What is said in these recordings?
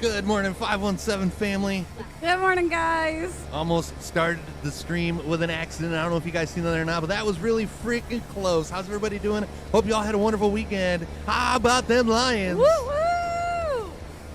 Good morning, 517 family. Good morning, guys. Almost started the stream with an accident. I don't know if you guys seen that or not, but that was really freaking close. How's everybody doing? Hope you all had a wonderful weekend. How about them Lions? Woo woo!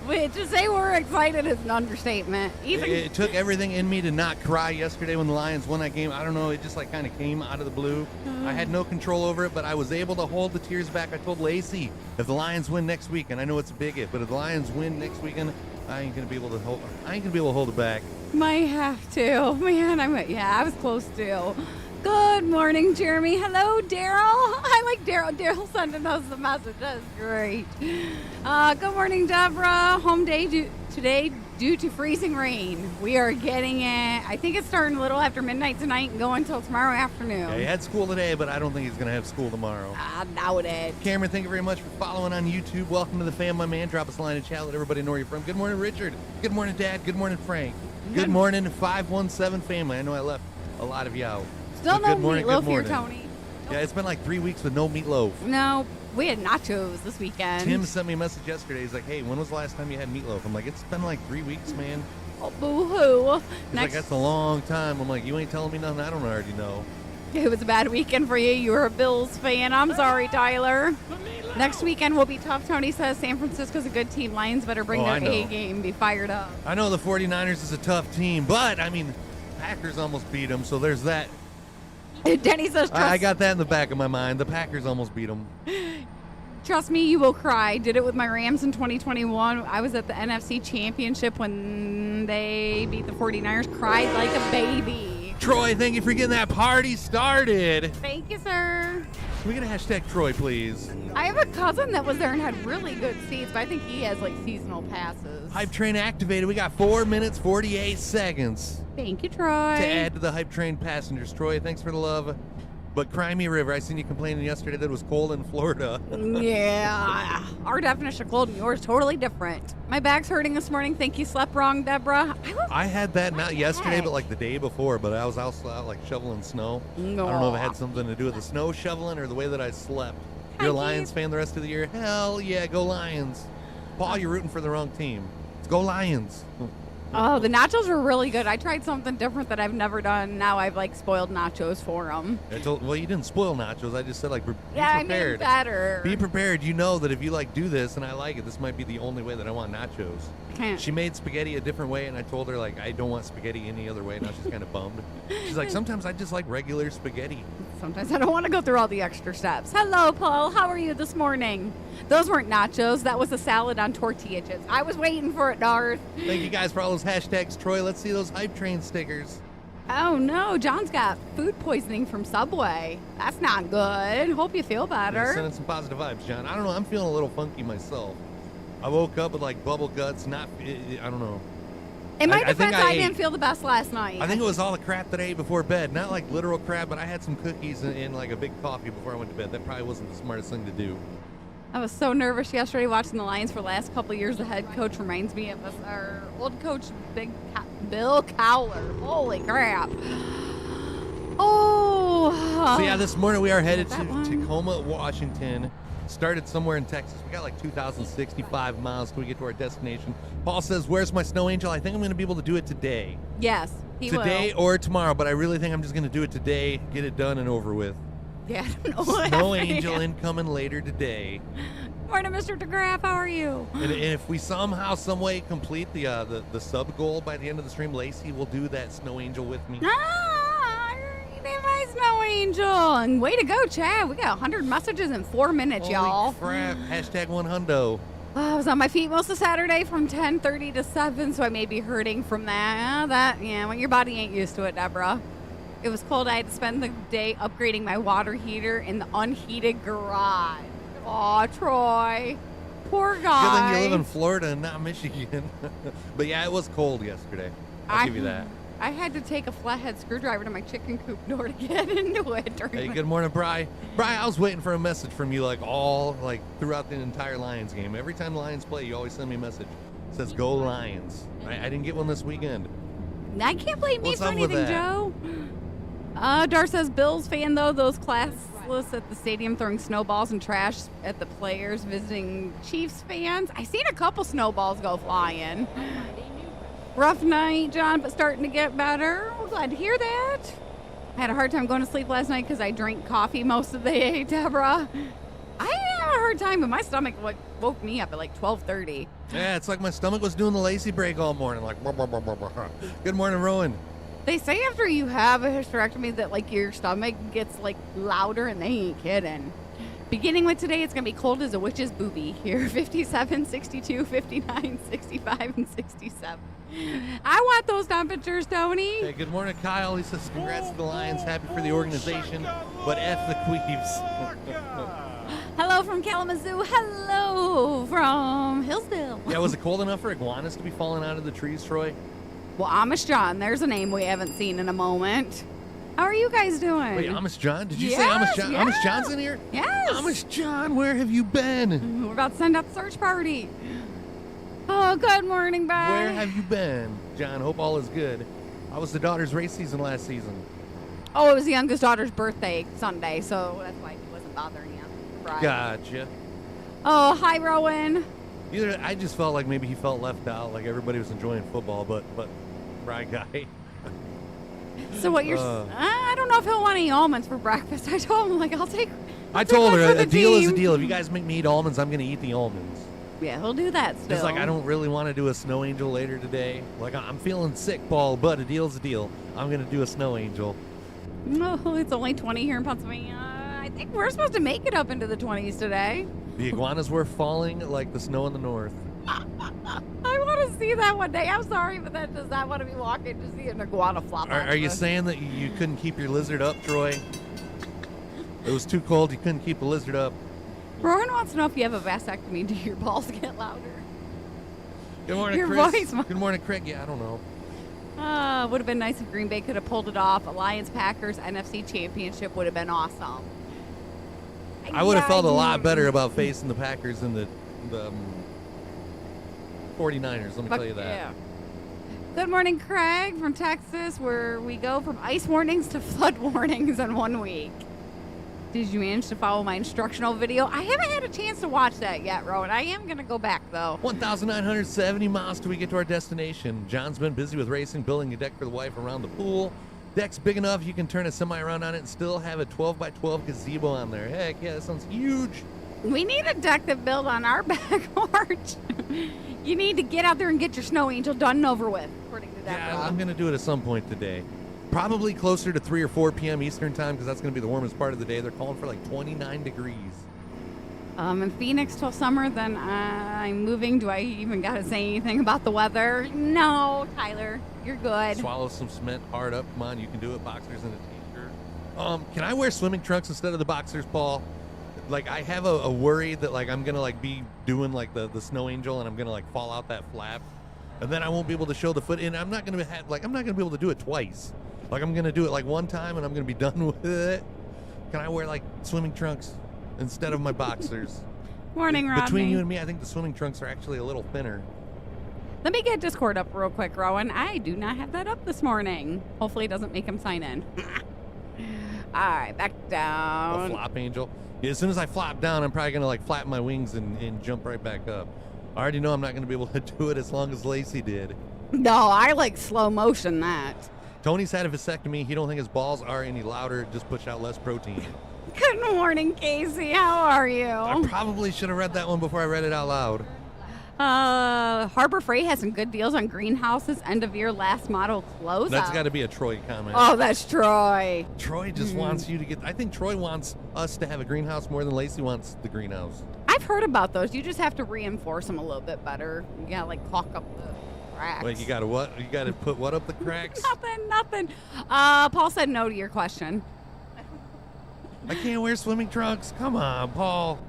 Wait, to say we're excited is an understatement. It took everything in me to not cry yesterday when the Lions won that game. I don't know, it just like kind of came out of the blue. I had no control over it, but I was able to hold the tears back. I told Lacey, if the Lions win next weekend, I know it's a big if, but if the Lions win next weekend, I ain't gonna be able to hold it back. Might have to, man. I was close to. Good morning, Jeremy. Hello, Daryl. I like Daryl. Daryl sending us the message. That's great. Good morning, Deborah. Home day today due to freezing rain. We are getting it. I think it's starting a little after midnight tonight and going until tomorrow afternoon. Yeah, he had school today, but I don't think he's going to have school tomorrow. I doubt it. Cameron, thank you very much for following on YouTube. Welcome to the fam, my man. Drop us a line in chat. Let everybody know where you're from. Good morning, Richard. Good morning, Dad. Good morning, Frank. Good morning, 517 family. I know I left a lot of you out. Still no meatloaf here, Tony. Yeah, it's been like 3 weeks with no meatloaf. No, we had nachos this weekend. Tim sent me a message yesterday. He's like, hey, when was the last time you had meatloaf? I'm like, it's been like 3 weeks, man. Oh, boo-hoo. He's like, that's a long time. I'm like, you ain't telling me nothing I don't already know. It was a bad weekend for you. You were a Bills fan. I'm sorry, Tyler. Next weekend will be tough. Tony says San Francisco's a good team. Lions better bring their A game, be fired up. I know the 49ers is a tough team, but, I mean, Packers almost beat them, so there's that. Denny says, I got that in the back of my mind. The Packers almost beat them. Trust me, you will cry. Did it with my Rams in 2021. I was at the NFC Championship when they beat the 49ers. Cried like a baby. Troy, thank you for getting that party started. Thank you, sir. Can we get a hashtag Troy, please? I have a cousin that was there and had really good seats, but I think he has, like, seasonal passes. Hype train activated. We got 4 minutes, 48 seconds. Thank you, Troy. To add to the hype train passengers. Troy, thanks for the love. But Cry Me River, I seen you complaining yesterday that it was cold in Florida. Yeah. Our definition of cold and yours totally different. My back's hurting this morning. Think you slept wrong, Deborah. I had that not yesterday, but like the day before. But I was out like shoveling snow. No. I don't know if it had something to do with the snow shoveling or the way that I slept. You're a Lions fan the rest of the year? Hell yeah, go Lions. Paul, you're rooting for the wrong team. Let's go Lions. Oh, the nachos were really good. I tried something different that I've never done. Now I've, like, spoiled nachos for them. Well, you didn't spoil nachos. I just said, like, be prepared. I mean better. Be prepared. You know that if you, like, do this and I like it, this might be the only way that I want nachos. She made spaghetti a different way, and I told her, like, I don't want spaghetti any other way. Now she's kind of bummed. She's like, sometimes I just like regular spaghetti. Sometimes I don't want to go through all the extra steps. Hello, Paul. How are you this morning? Those weren't nachos. That was a salad on tortilla chips. I was waiting for it, Darth. Thank you guys for all those hashtags, Troy. Let's see those hype train stickers. Oh, no. John's got food poisoning from Subway. That's not good. Hope you feel better. Yeah, sending some positive vibes, John. I don't know. I'm feeling a little funky myself. I woke up with, like, bubble guts. I don't know. In my defense, I didn't feel the best last night. I think it was all the crap that I ate before bed. Not, like, literal crap, but I had some cookies and like, a big coffee before I went to bed. That probably wasn't the smartest thing to do. I was so nervous yesterday watching the Lions for the last couple of years. The head coach reminds me of our old coach, Bill Cowler. Holy crap. Oh. So, yeah, this morning we are headed to Tacoma, Washington. Started somewhere in Texas. We got like 2,065 miles till we get to our destination. Paul says, where's my snow angel? I think I'm going to be able to do it today. Yes, he will. Today or tomorrow, but I really think I'm just going to do it today, get it done and over with. Yeah, I don't know. Snow angel incoming later today. Morning, Mr. DeGraff. How are you? And if we somehow, some way complete the sub goal by the end of the stream, Lacey will do that snow angel with me. My snow angel. And way to go, Chad. We got 100 messages in 4 minutes, y'all. Holy crap. Hashtag 100. I was on my feet most of Saturday from 10:30 to 7, so I may be hurting from that. When your body ain't used to it, Deborah. It was cold. I had to spend the day upgrading my water heater in the unheated garage. Aw, Troy. Poor guy. Good thing you live in Florida and not Michigan. But yeah, it was cold yesterday. I'll give you that. I had to take a flathead screwdriver to my chicken coop door to get into it. Hey, good morning, Bri. Bri, I was waiting for a message from you throughout the entire Lions game. Every time the Lions play, you always send me a message. It says, go Lions. I didn't get one this weekend. I can't blame me for anything, Joe. Dar says, Bills fan, though. Those class useless at the stadium throwing snowballs and trash at the players visiting Chiefs fans. I seen a couple snowballs go flying. Rough night, John, but starting to get better. We're glad to hear that. I had a hard time going to sleep last night because I drank coffee most of the day, Deborah. I had a hard time, but my stomach woke me up at like 12:30. Yeah, it's like my stomach was doing the Lacey break all morning. Like, blah, blah, blah, blah, blah. Good morning, Rowan. They say after you have a hysterectomy that like your stomach gets like louder, and they ain't kidding. Beginning with today, it's going to be cold as a witch's boobie here. 57, 62, 59, 65, and 67. I want those temperatures, Tony. Hey, good morning, Kyle. He says congrats to the Lions. Happy for the organization, but F the Queeves. Hello from Kalamazoo. Hello from Hillsdale. Yeah, was it cold enough for iguanas to be falling out of the trees, Troy? Well, Amish John, there's a name we haven't seen in a moment. How are you guys doing? Wait, Amish John? Did you say Yes, Amish John? yeah. Amish John's in here? Yes. Amish John, where have you been? We're about to send out the search party. Oh, good morning, bye. Where have you been, John? Hope all is good. How was the daughter's race season last season? Oh, it was the youngest daughter's birthday Sunday, so that's why he wasn't bothering you. Right. Gotcha. Oh, hi, Rowan. I just felt like maybe he felt left out, like everybody was enjoying football, but right guy. So what you're... I don't know if he'll want any almonds for breakfast. I told him, like, I told her one for a the deal is a team. deal. If you guys make me eat almonds, I'm going to eat the almonds. Yeah, he'll do that still. Just like I don't really want to do a snow angel later today. Like I'm feeling sick, Paul, but a deal's a deal. I'm going to do a snow angel. No, it's only 20 here in Pennsylvania. I think we're supposed to make it up into the 20s today. The iguanas were falling like the snow in the north. I want to see that one day. I'm sorry, but that does not want to be walking to see an iguana flop. Are you saying that you couldn't keep your lizard up, Troy? It was too cold. You couldn't keep the lizard up. Rowan wants to know if you have a vasectomy. Do your balls get louder? Good morning, Your Chris. voice. Good morning, Craig. Yeah, I don't know. Would have been nice if Green Bay could have pulled it off. Lions Packers NFC Championship would have been awesome. I would have felt a lot better about facing the Packers than the 49ers. Let me tell you that. Yeah. Good morning, Craig from Texas, where we go from ice warnings to flood warnings in 1 week. Did you manage to follow my instructional video? I haven't had a chance to watch that yet, Rowan. I am going to go back, though. 1,970 miles till we get to our destination. John's been busy with racing, building a deck for the wife around the pool. Deck's big enough you can turn a semi around on it and still have a 12x12 gazebo on there. Heck yeah, that sounds huge. We need a deck that built on our back porch. You need to get out there and get your snow angel done and over with, according to that. Yeah, I'm going to do it at some point today. Probably closer to 3 or 4 p.m. Eastern time because that's going to be the warmest part of the day. They're calling for like 29 degrees. In Phoenix till summer, then I'm moving. Do I even got to say anything about the weather? No, Tyler, you're good. Swallow some cement hard up. Come on, you can do it. Boxers and a t-shirt. Can I wear swimming trunks instead of the boxers, Paul? Like I have a worry that like I'm gonna like be doing like the snow angel and I'm gonna like fall out that flap, and then I won't be able to show the foot. And I'm not gonna be able to do it twice. Like I'm gonna do it like one time and I'm gonna be done with it. Can I wear like swimming trunks instead of my boxers? Morning, Rodney. Between you and me, I think the swimming trunks are actually a little thinner. Let me get Discord up real quick, Rowan. I do not have that up this morning. Hopefully it doesn't make him sign in. All right, back down. A flop angel. Yeah, as soon as I flop down, I'm probably gonna like flap my wings and jump right back up. I already know I'm not gonna be able to do it as long as Lacey did. No, I like slow motion that. Tony's had a vasectomy. He don't think his balls are any louder. Just push out less protein. Good morning, Casey. How are you? I probably should have read that one before I read it out loud. Harbor Freight has some good deals on greenhouses. End of year last model closeout. That's got to be a Troy comment. Oh, that's Troy. Troy just wants you to get. I think Troy wants us to have a greenhouse more than Lacey wants the greenhouse. I've heard about those. You just have to reinforce them a little bit better. You gotta like caulk up the cracks. Wait, you gotta what? You gotta put what up the cracks? Nothing. Paul said no to your question. I can't wear swimming trunks. Come on, Paul.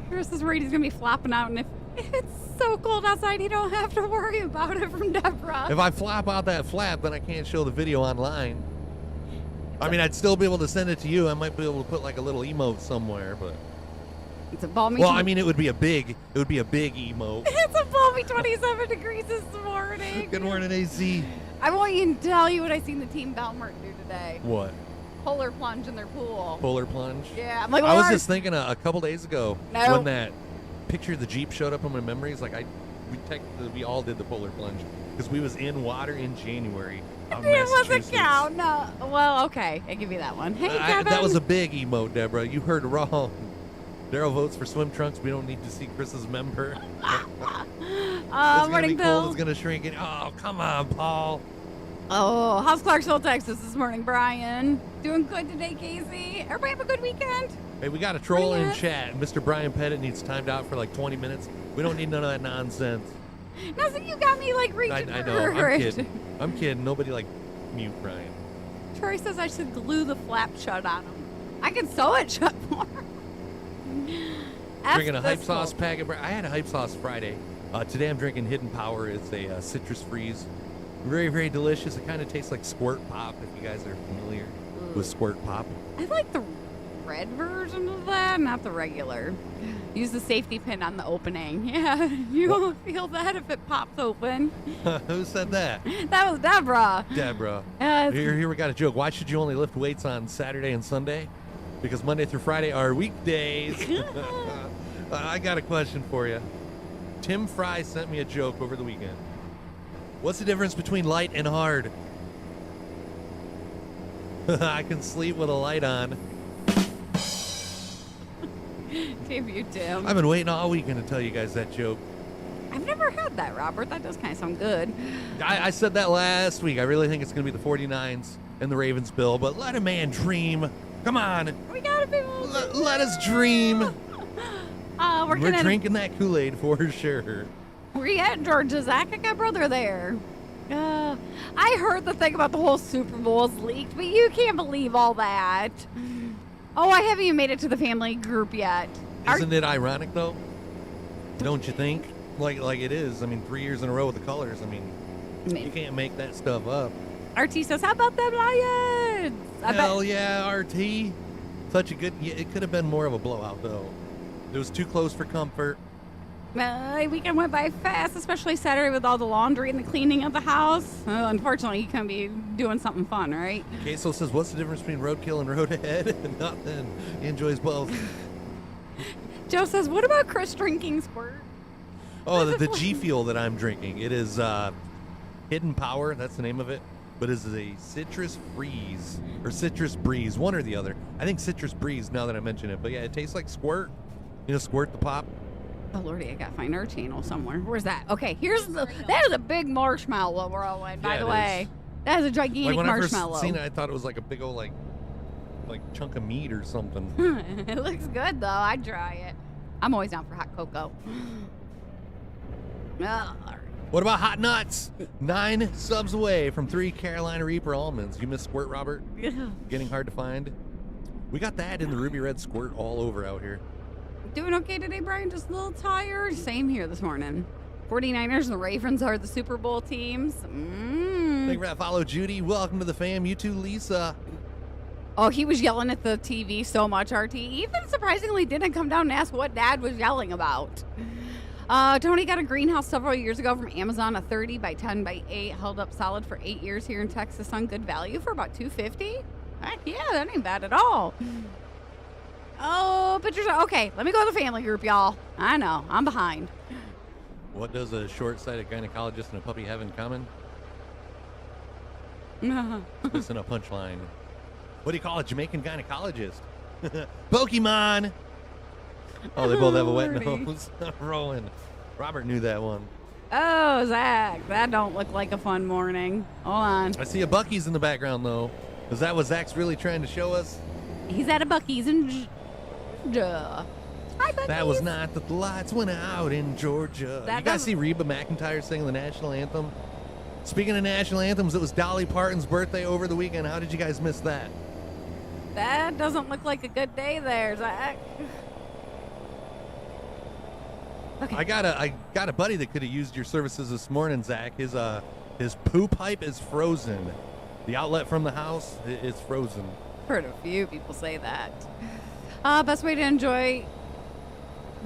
Chris is worried he's gonna be flopping out, and if it's so cold outside, you don't have to worry about it from Deborah. If I flop out that flap, then I can't show the video online. I mean, I'd still be able to send it to you. I might be able to put like a little emote somewhere, but. It's a balmy. Well, I mean, it would be a big emote. It's a balmy 27 degrees this morning. Good morning, AC. I want you to tell you what I seen the team Belmont do today. What? polar plunge in their pool. Polar plunge. Yeah, I'm like, I was Lord. just thinking a couple days ago No. when that picture of the Jeep showed up in my memories. Like we all did the polar plunge because we was in water in January. Of It wasn't Massachusetts. count. No. Well, okay. I give you that one. Hey, Kevin. That was a big emote, Deborah. You heard wrong. Daryl votes for swim trunks. We don't need to see Chris's member. It's gonna morning, be Bill. cold. It's gonna shrink it. Oh, come on, Paul. Oh, how's Clarksville, Texas this morning, Brian? Doing good today, Casey? Everybody have a good weekend? Hey, we got a troll in Yes. chat. Mr. Brian Pettit needs timed out for like 20 minutes. We don't need none of that nonsense. Now, so you got me like reaching I for know. I'm it. kidding. I'm kidding. Nobody like mute Brian. Troy says I should glue the flap shut on him. I can sew it shut more. Drinking a F hype this sauce quote. packet. I had a hype sauce Friday. Today I'm drinking Hidden Power. It's a citrus freeze. Very, very delicious. It kind of tastes like Squirt Pop, if you guys are familiar with Squirt Pop. I like the red version of that, not the regular. Use the safety pin on the opening. Yeah, you won't feel that if it pops open. Who said that? That was Deborah. Deborah. Yes. Here we got a joke. Why should you only lift weights on Saturday and Sunday? Because Monday through Friday are weekdays. I got a question for you. Tim Fry sent me a joke over the weekend. What's the difference between light and hard? I can sleep with a light on. Give you, Tim. I've been waiting all weekend to tell you guys that joke. I've never had that, Robert. That does kind of sound good. I said that last week. I really think it's going to be the 49ers and the Ravens, Bill, but let a man dream. Come on. We gotta be able to Let us dream. We're at drinking that Kool-Aid for sure. Where you at, Georgia? Zach, I got brother there. I heard the thing about the whole Super Bowl is leaked, but you can't believe all that. Oh, I haven't even made it to the family group yet. Isn't it ironic, though? Don't you think? Like it is. I mean, 3 years in a row with the colors. I mean, you can't make that stuff up. RT says, how about them Lions? Hell yeah, RT. Such a good... Yeah, it could have been more of a blowout, though. It was too close for comfort. My weekend went by fast, especially Saturday with all the laundry and the cleaning of the house. Unfortunately, you can be doing something fun, right? Queso says, what's the difference between roadkill and road ahead? Nothing. He enjoys both. Joe says, what about Chris drinking squirt? Oh, the G Fuel that I'm drinking. It is Hidden Power. That's the name of it. But it's a citrus freeze or citrus breeze, one or the other. I think citrus breeze now that I mention it. But yeah, it tastes like Squirt. You know, Squirt the Pop. Oh, Lordy, I got to find our channel somewhere. Where's that? Okay, that is a big marshmallow rolling, by the way. That is a gigantic Like when marshmallow. I first seen it, I thought it was like a big old like chunk of meat or something. It looks good, though. I'd try it. I'm always down for hot cocoa. What about hot nuts? 9 subs away from 3 Carolina Reaper almonds. You miss Squirt, Robert? Getting hard to find. We got that in the ruby red Squirt all over out here. Doing okay today, Brian? Just a little tired? Same here this morning. 49ers and the Ravens are the Super Bowl teams. Thank you for that follow, Judy. Welcome to the fam. You too, Lisa. Oh, he was yelling at the TV so much, RT. Even surprisingly didn't come down and ask what Dad was yelling about. Tony got a greenhouse several years ago from Amazon, a 30 by 10 by 8, held up solid for 8 years here in Texas on good value for about $250. Heck yeah, that ain't bad at all. Oh, pictures. Okay, let me go to the family group, y'all. I know, I'm behind. What does a short-sighted gynecologist and a puppy have in common? Listen, a punchline. What do you call a Jamaican gynecologist? Pokemon! Oh, they both have a wet Lordy. nose. Rolling. Robert knew that one. Oh, Zach, that don't look like a fun morning. Hold on. I see a Buc-ee's in the background, though. Is that what Zach's really trying to show us? He's at a Buc-ee's in Georgia. Hi, Buc-ee's. That was not that the lights went out in Georgia. That You guys doesn't- see Reba McEntire sing the national anthem? Speaking of national anthems, it was Dolly Parton's birthday over the weekend. How did you guys miss that? That doesn't look like a good day there, Zach. Okay. I got a buddy that could have used your services this morning, Zach. His poo pipe is frozen. The outlet from the house is frozen. Heard a few people say that. Best way to enjoy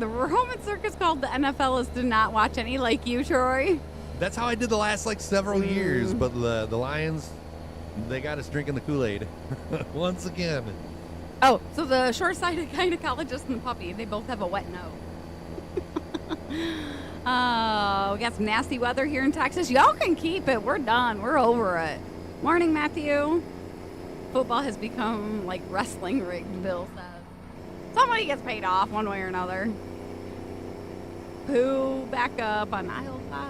the Roman circus called the NFL is to not watch any like you, Troy. That's how I did the last several years. But the Lions, They got us drinking the Kool-Aid once again. Oh, so the short-sighted gynecologist and the puppy, they both have a wet nose. We got some nasty weather here in Texas. Y'all can keep it. We're done. We're over it. Morning, Matthew. Football has become like wrestling rigged, Bill says. Somebody gets paid off one way or another. Pooh, back up on aisle 5.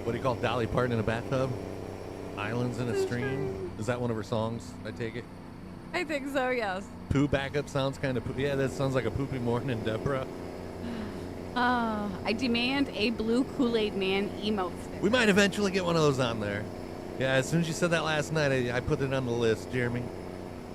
What do you call Dolly Parton in a bathtub? Islands in a stream? Is that one of her songs? I take it. I think so, yes. Poo backup sounds kind of yeah. That sounds like a poopy morning, Deborah. I demand a blue Kool-Aid man emote sticker. We might eventually get one of those on there. Yeah, as soon as you said that last night, I put it on the list, Jeremy.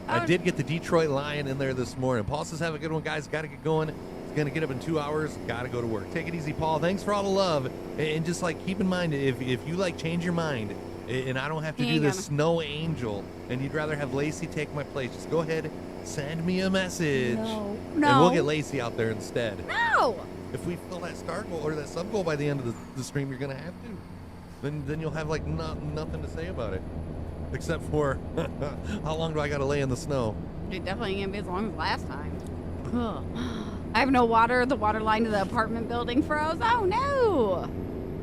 I did get the Detroit Lion in there this morning. Paul says, have a good one, guys. Got to get going. He's going to get up in 2 hours. Got to go to work. Take it easy, Paul. Thanks for all the love. And just like keep in mind, if you like change your mind, and I don't have to do this snow angel, and you'd rather have Lacey take my place, just go ahead, send me a message. No. And we'll get Lacey out there instead. No. If we fill that star goal or that sub goal by the end of the stream, you're going to have to. Then you'll have like nothing to say about it. Except for how long do I got to lay in the snow? It definitely ain't gonna be as long as last time. Ugh. I have no water. The water line to the apartment building froze. Oh no!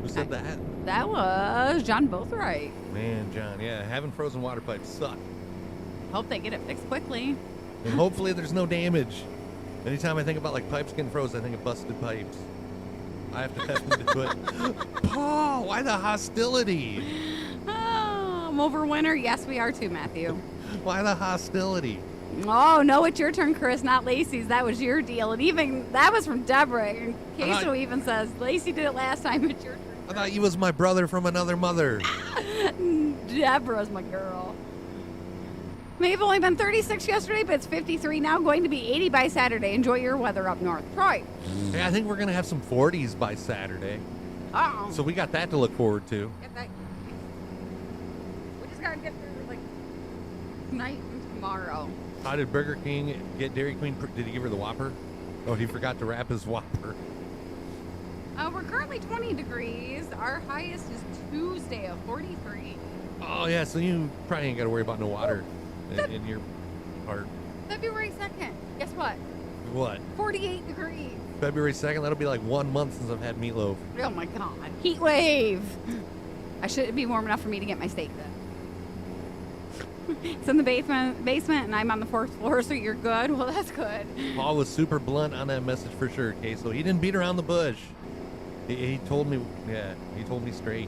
Who said that? That was John Bothright. Man, John, yeah, having frozen water pipes suck. Hope they get it fixed quickly. And hopefully there's no damage. Anytime I think about like pipes getting froze, I think of busted pipes. I have to have them do it. Paul, why the hostility? I'm over winter. Yes, we are too, Matthew. Why the hostility? Oh, no, it's your turn, Chris, not Lacey's. That was your deal. And even, that was from Deborah. And Queso even says, Lacey did it last time. It's your turn. I thought you was my brother from another mother. Deborah's my girl. May have only been 36 yesterday, but it's 53 now. Going to be 80 by Saturday. Enjoy your weather up north. Troy. Hey, I think we're going to have some 40s by Saturday. Uh-oh. So we got that to look forward to. Get that. We just got to get through, like, tonight and tomorrow. How did Burger King get Dairy Queen? Did he give her the Whopper? Oh, he forgot to wrap his Whopper. We're currently 20 degrees. Our highest is Tuesday of 43. Oh, yeah, so you probably ain't got to worry about no water in your part. February 2nd. Guess what? What? 48 degrees. February 2nd? That'll be like 1 month since I've had meatloaf. Oh, my God. Heat wave. I should be warm enough for me to get my steak then. It's in the basement, and I'm on the 4th floor, so you're good. Well, that's good. Paul was super blunt on that message for sure, Queso. He didn't beat around the bush. He told me, he told me straight.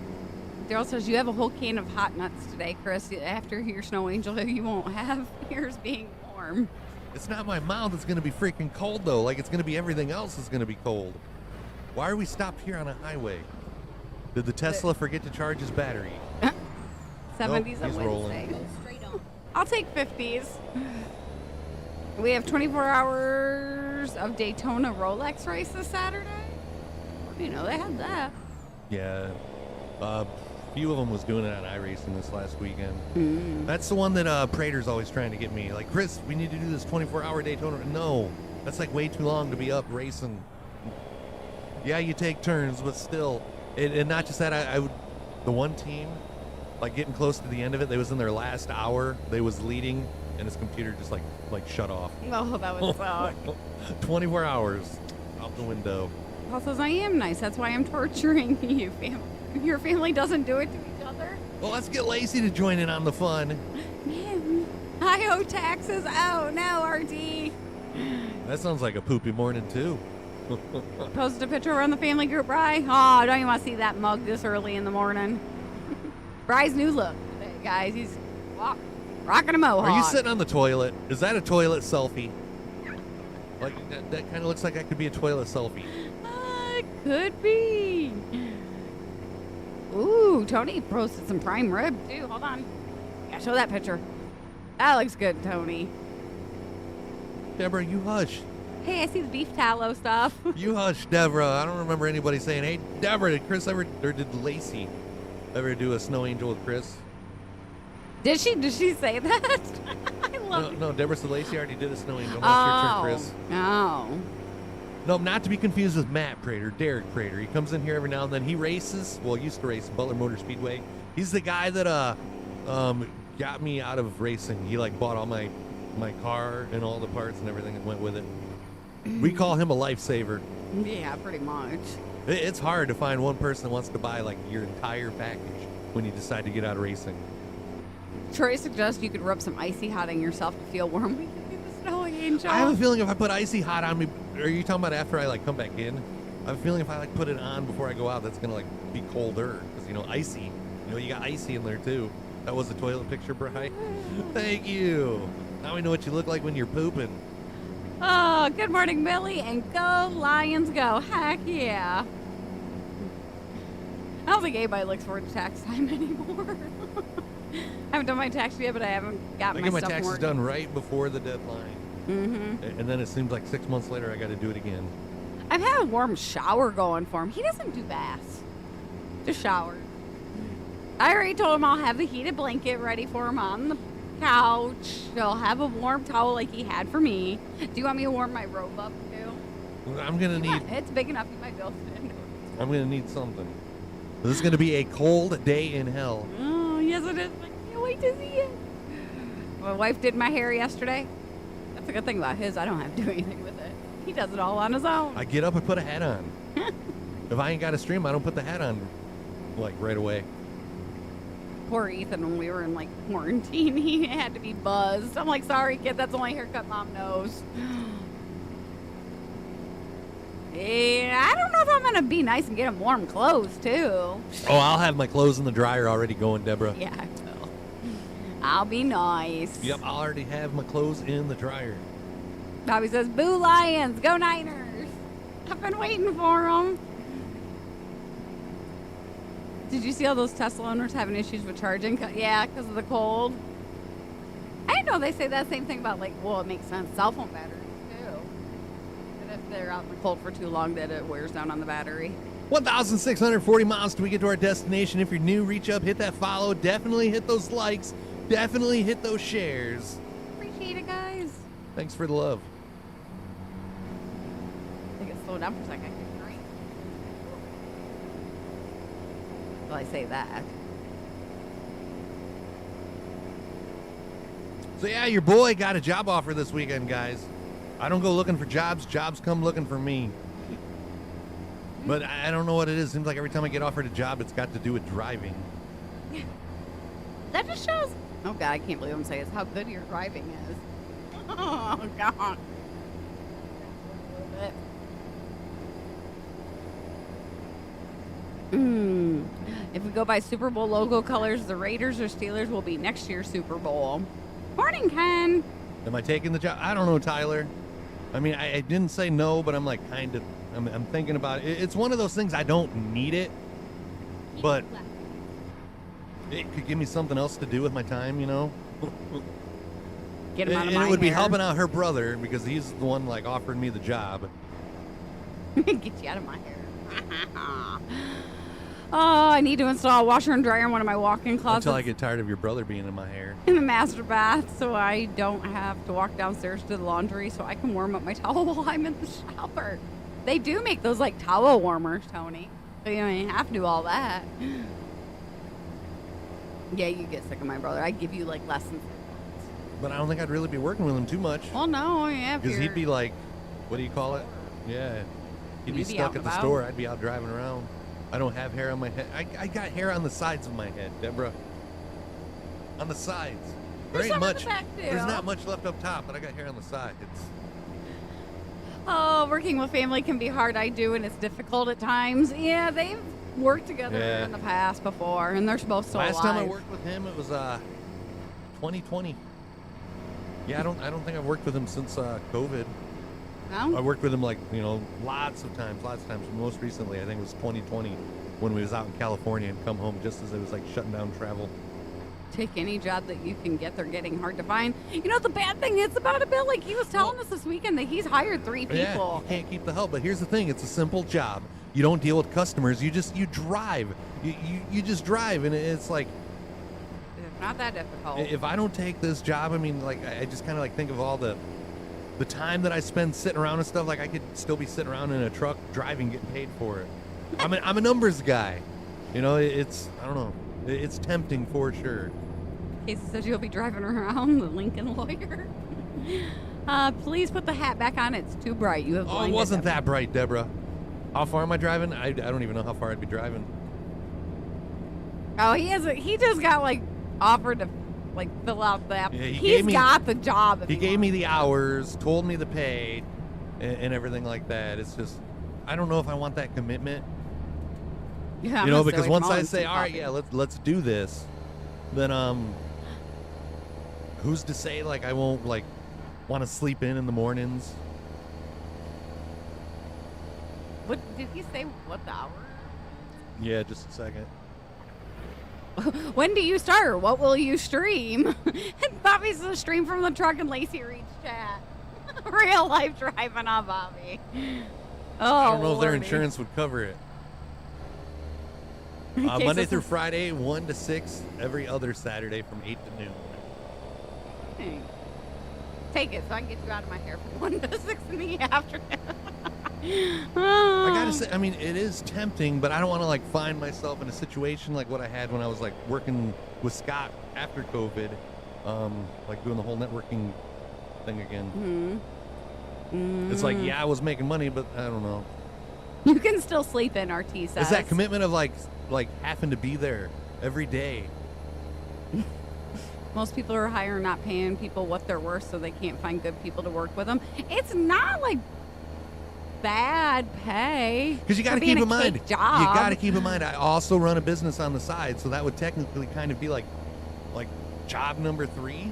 Daryl says, you have a whole can of hot nuts today, Chris. After your snow angel, you won't have yours being warm. It's not my mouth. It's going to be freaking cold, though. Like, it's going to be everything else is going to be cold. Why are we stopped here on a highway? Did the Tesla forget to charge his battery? 70s Nope, he's rolling. I'll take 50s. We have 24 hours of Daytona Rolex race this Saturday. You know, they had that. Yeah. A few of them was doing it on iRacing this last weekend. That's the one that Prater's always trying to get me. Like, Chris, we need to do this 24-hour Daytona. No, that's like way too long to be up racing. Yeah, you take turns, but still. And not just that, I would, the one team, like getting close to the end of it, they was in their last hour. They was leading, and his computer just like shut off. Oh, that would suck. 24 hours out the window. Paul says, I am nice. That's why I'm torturing you, family. Your family doesn't do it to each other. Well, let's get Lacey to join in on the fun. Man, I owe taxes. Oh, no, RD. That sounds like a poopy morning, too. Posted a picture on the family group, Bri. Oh, don't you want to see that mug this early in the morning? Bri's new look today, guys. He's rocking a mohawk. Are you sitting on the toilet? Is that a toilet selfie? Like, that kind of looks like that could be a toilet selfie. It could be. Ooh, Tony posted some prime rib, too. Hold on. Yeah, show that picture. That looks good, Tony. Deborah, you hush. Hey, I see the beef tallow stuff. You hush, Deborah. I don't remember anybody saying, hey, Deborah, did Chris ever, or did Lacey ever do a snow angel with Chris? Did she say that? I love it. No, Deborah said Lacey already did a snow angel. Now it's your turn, Chris. Oh. No, not to be confused with Matt Prater, Derek Prater. He comes in here every now and then. He races. Well, he used to race Butler Motor Speedway. He's the guy that got me out of racing. He like bought all my car and all the parts and everything that went with it. We call him a lifesaver. Yeah, pretty much. It's hard to find one person that wants to buy like your entire package when you decide to get out of racing. Troy suggests you could rub some icy hot on yourself to feel warm. We can do the snow angel. I have a feeling if I put icy hot on me, are you talking about after I like come back in? I have a feeling if I like put it on before I go out, that's gonna like be colder because icy. You got icy in there too. That was the toilet picture, Bri. Thank you. Now we know what you look like when you're pooping. Oh, good morning, Millie, and go Lions, go! Heck yeah! I don't think anybody looks forward to tax time anymore. I haven't done my tax yet, but I haven't got I my get my stuff taxes working. done right before the deadline. Mm-hmm. And then it seems like 6 months later I got to do it again. I've had a warm shower going for him. He doesn't do baths. Just shower. I already told him I'll have the heated blanket ready for him on the couch. He'll have a warm towel like he had for me. Do you want me to warm my robe up too? I'm gonna need. It's big enough you might be able to fit into it. I'm gonna need something. This is gonna be a cold day in hell. Oh, yes it is. I can't wait to see it. My wife did my hair yesterday. That's a good thing about his. I don't have to do anything with it. He does it all on his own. I get up and put a hat on. If I ain't got a stream, I don't put the hat on like right away. Poor Ethan, when we were in like quarantine, he had to be buzzed. I'm like, sorry, kid, that's the only haircut mom knows. Yeah, I don't know if I'm gonna be nice and get him warm clothes too. Oh, I'll have my clothes in the dryer already going, Deborah. Yeah, I will. I'll be nice. Yep, I already have my clothes in the dryer. Bobby says, "Boo Lions, go Niners!" I've been waiting for them. Did you see all those Tesla owners having issues with charging? Yeah, because of the cold. I didn't know they say that same thing about it makes sense. Cell phone batteries too. That if they're out in the cold for too long, that it wears down on the battery. 1,640 miles till we get to our destination. If you're new, reach up, hit that follow. Definitely hit those likes. Definitely hit those shares. Appreciate it, guys. Thanks for the love. I think it slowed down for a second. Right? Well, I say that. So yeah, your boy got a job offer this weekend, guys. I don't go looking for jobs. Jobs come looking for me. But I don't know what it is. Seems like every time I get offered a job, it's got to do with driving. That just shows. Oh God, I can't believe I'm saying this. How good your driving is. Oh God. If we go by Super Bowl logo colors, the Raiders or Steelers will be next year's Super Bowl. Morning, Ken. Am I taking the job? I don't know, Tyler. I mean, I didn't say no, but I'm like kind of, I'm thinking about it. It's one of those things, I don't need it, but it could give me something else to do with my time, Get him out of my And it would be hair. helping out her brother because he's the one like offering me the job. Get you out of my hair. Oh, I need to install a washer and dryer in one of my walk-in closets Until I get tired of your brother being in my hair. in the master bath, so I don't have to walk downstairs to the laundry, so I can warm up my towel while I'm in the shower. They do make those like towel warmers, Tony. So you don't even have to do all that. Yeah, you get sick of my brother. I give you like lessons. But I don't think I'd really be working with him too much. Well, no, yeah. Because he'd be like, what do you call it? Yeah. He'd be You'd be stuck out at and the about. store. I'd be out driving around. I don't have hair on my head. I got hair on the sides of my head, Deborah. On the sides. There There's ain't some on much. the back, too. There's not much left up top, but I got hair on the sides. Oh, working with family can be hard. I do, and it's difficult at times. Yeah, they've worked together Yeah. in the past before, and they're both still Last alive. time I worked with him, it was 2020. Yeah, I don't think I've worked with him since COVID. I No? worked with him lots of times. Most recently, I think it was 2020 when we was out in California and come home just as it was like shutting down travel. Take any job that you can get. They're getting hard to find. You know, the bad thing is about it, Bill, like he was telling us this weekend that he's hired 3 people. Yeah, you can't keep the help. But here's the thing: it's a simple job. You don't deal with customers. You drive. You just drive, and it's like It's not that difficult. if I don't take this job, I mean, like I just kind of like think of all the the time that I spend sitting around and stuff, like I could still be sitting around in a truck driving, getting paid for it. I'm a numbers guy. You know, it's, I don't know. It's tempting for sure. Casey says you'll be driving around, the Lincoln lawyer. Please put the hat back on. It's too bright. You have Oh, it wasn't that bright, Deborah. How far am I driving? I don't even know how far I'd be driving. Oh, he just got like offered to like fill out the app. Yeah, He's got the job. He gave me the hours, told me the pay, and everything like that. It's just, I don't know if I want that commitment. Yeah, you know, because once I say, all right, yeah, let's do this, then who's to say like I won't like want to sleep in the mornings? What did he say? What the hour? Yeah, just a second. When do you start? What will you stream? And Bobby's a stream from the truck and Lacey reached chat. Real life driving on Bobby. Oh, I don't know if their Lordy. insurance would cover it. Monday through Friday, 1 to 6, every other Saturday from 8 to noon. Hey, take it so I can get you out of my hair from 1 to 6 in the afternoon. I gotta say, I mean, it is tempting, but I don't want to like find myself in a situation like what I had when I was like working with Scott after COVID, like doing the whole networking thing again. It's like, yeah, I was making money, but I don't know. You can still sleep in, RT says. It's that commitment of like having to be there every day. Most people are hiring, not paying people what they're worth, so they can't find good people to work with them. It's not like bad pay. Because you got to keep in mind, you got to keep in mind, I also run a business on the side, so that would technically kind of be like job number 3.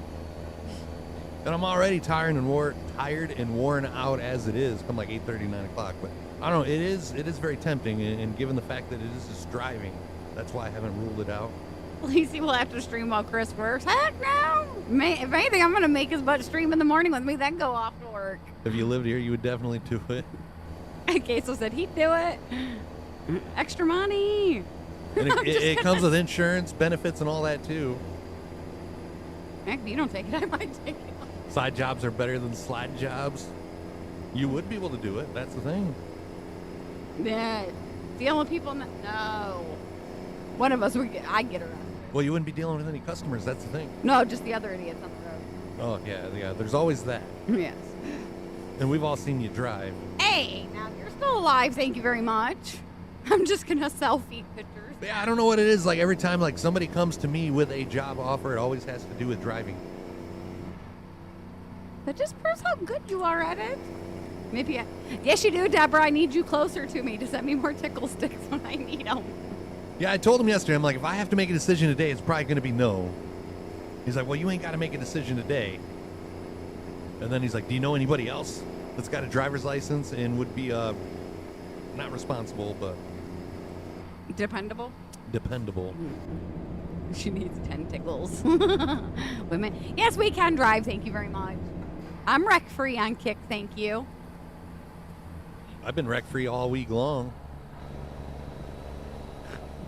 And I'm already tired and worn out as it is. Come like 8:30, 9 o'clock. But I don't know. It is very tempting, and given the fact that it is just driving, that's why I haven't ruled it out. Lacey will have to stream while Chris works. Heck no! If anything, I'm going to make as much stream in the morning with me, then go off to work. If you lived here, you would definitely do it. Queso said he'd do it. Extra money. And it comes with insurance, benefits, and all that too. Heck, if you don't take it, I might take it. Side jobs are better than slide jobs. You would be able to do it. That's the thing. Yeah. Dealing with people, no. One of us, I'd get around. Well, you wouldn't be dealing with any customers. That's the thing. No, just the other idiots on the road. Oh, yeah. There's always that. Yes. And we've all seen you drive. Hey, now you're still alive. Thank you very much. I'm just going to selfie pictures. Yeah, I don't know what it is. Like every time like somebody comes to me with a job offer, it always has to do with driving. That just proves how good you are at it. Maybe yes, you do, Deborah. I need you closer to me to send me more tickle sticks when I need them. Yeah, I told him yesterday, I'm like, if I have to make a decision today, it's probably going to be no. He's like, well, you ain't got to make a decision today. And then he's like, do you know anybody else that's got a driver's license and would be not responsible, but Dependable? dependable? She needs 10 tickles. Women. Yes, we can drive. Thank you very much. I'm wreck-free on Kick. Thank you. I've been wreck-free all week long.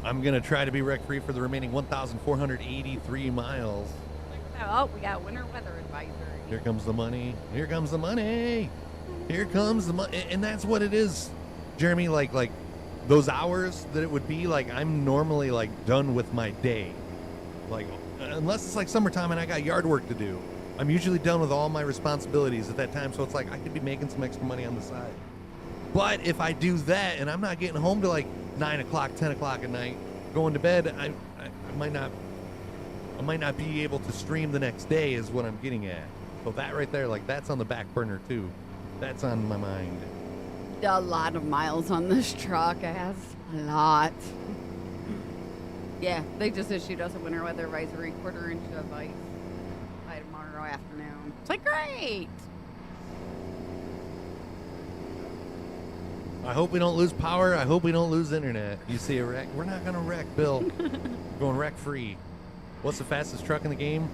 I'm going to try to be wreck-free for the remaining 1,483 miles. Oh, we got winter weather advisory. Here comes the money. Here comes the money. Here comes the money. And that's what it is, Jeremy. Like those hours that it would be, like I'm normally like done with my day. Like unless it's like summertime and I got yard work to do. I'm usually done with all my responsibilities at that time. So it's like I could be making some extra money on the side. But if I do that and I'm not getting home to like 9 o'clock, 10 o'clock at night, going to bed, I might not be able to stream the next day is what I'm getting at. So that right there, like that's on the back burner too. That's on my mind. A lot of miles on this truck. It has a lot. Yeah, they just issued us a winter weather advisory, 1/4 inch of ice by tomorrow afternoon. It's like, great. I hope we don't lose power. I hope we don't lose internet. You see a wreck? We're not going to wreck, Bill. We're going wreck free. What's the fastest truck in the game?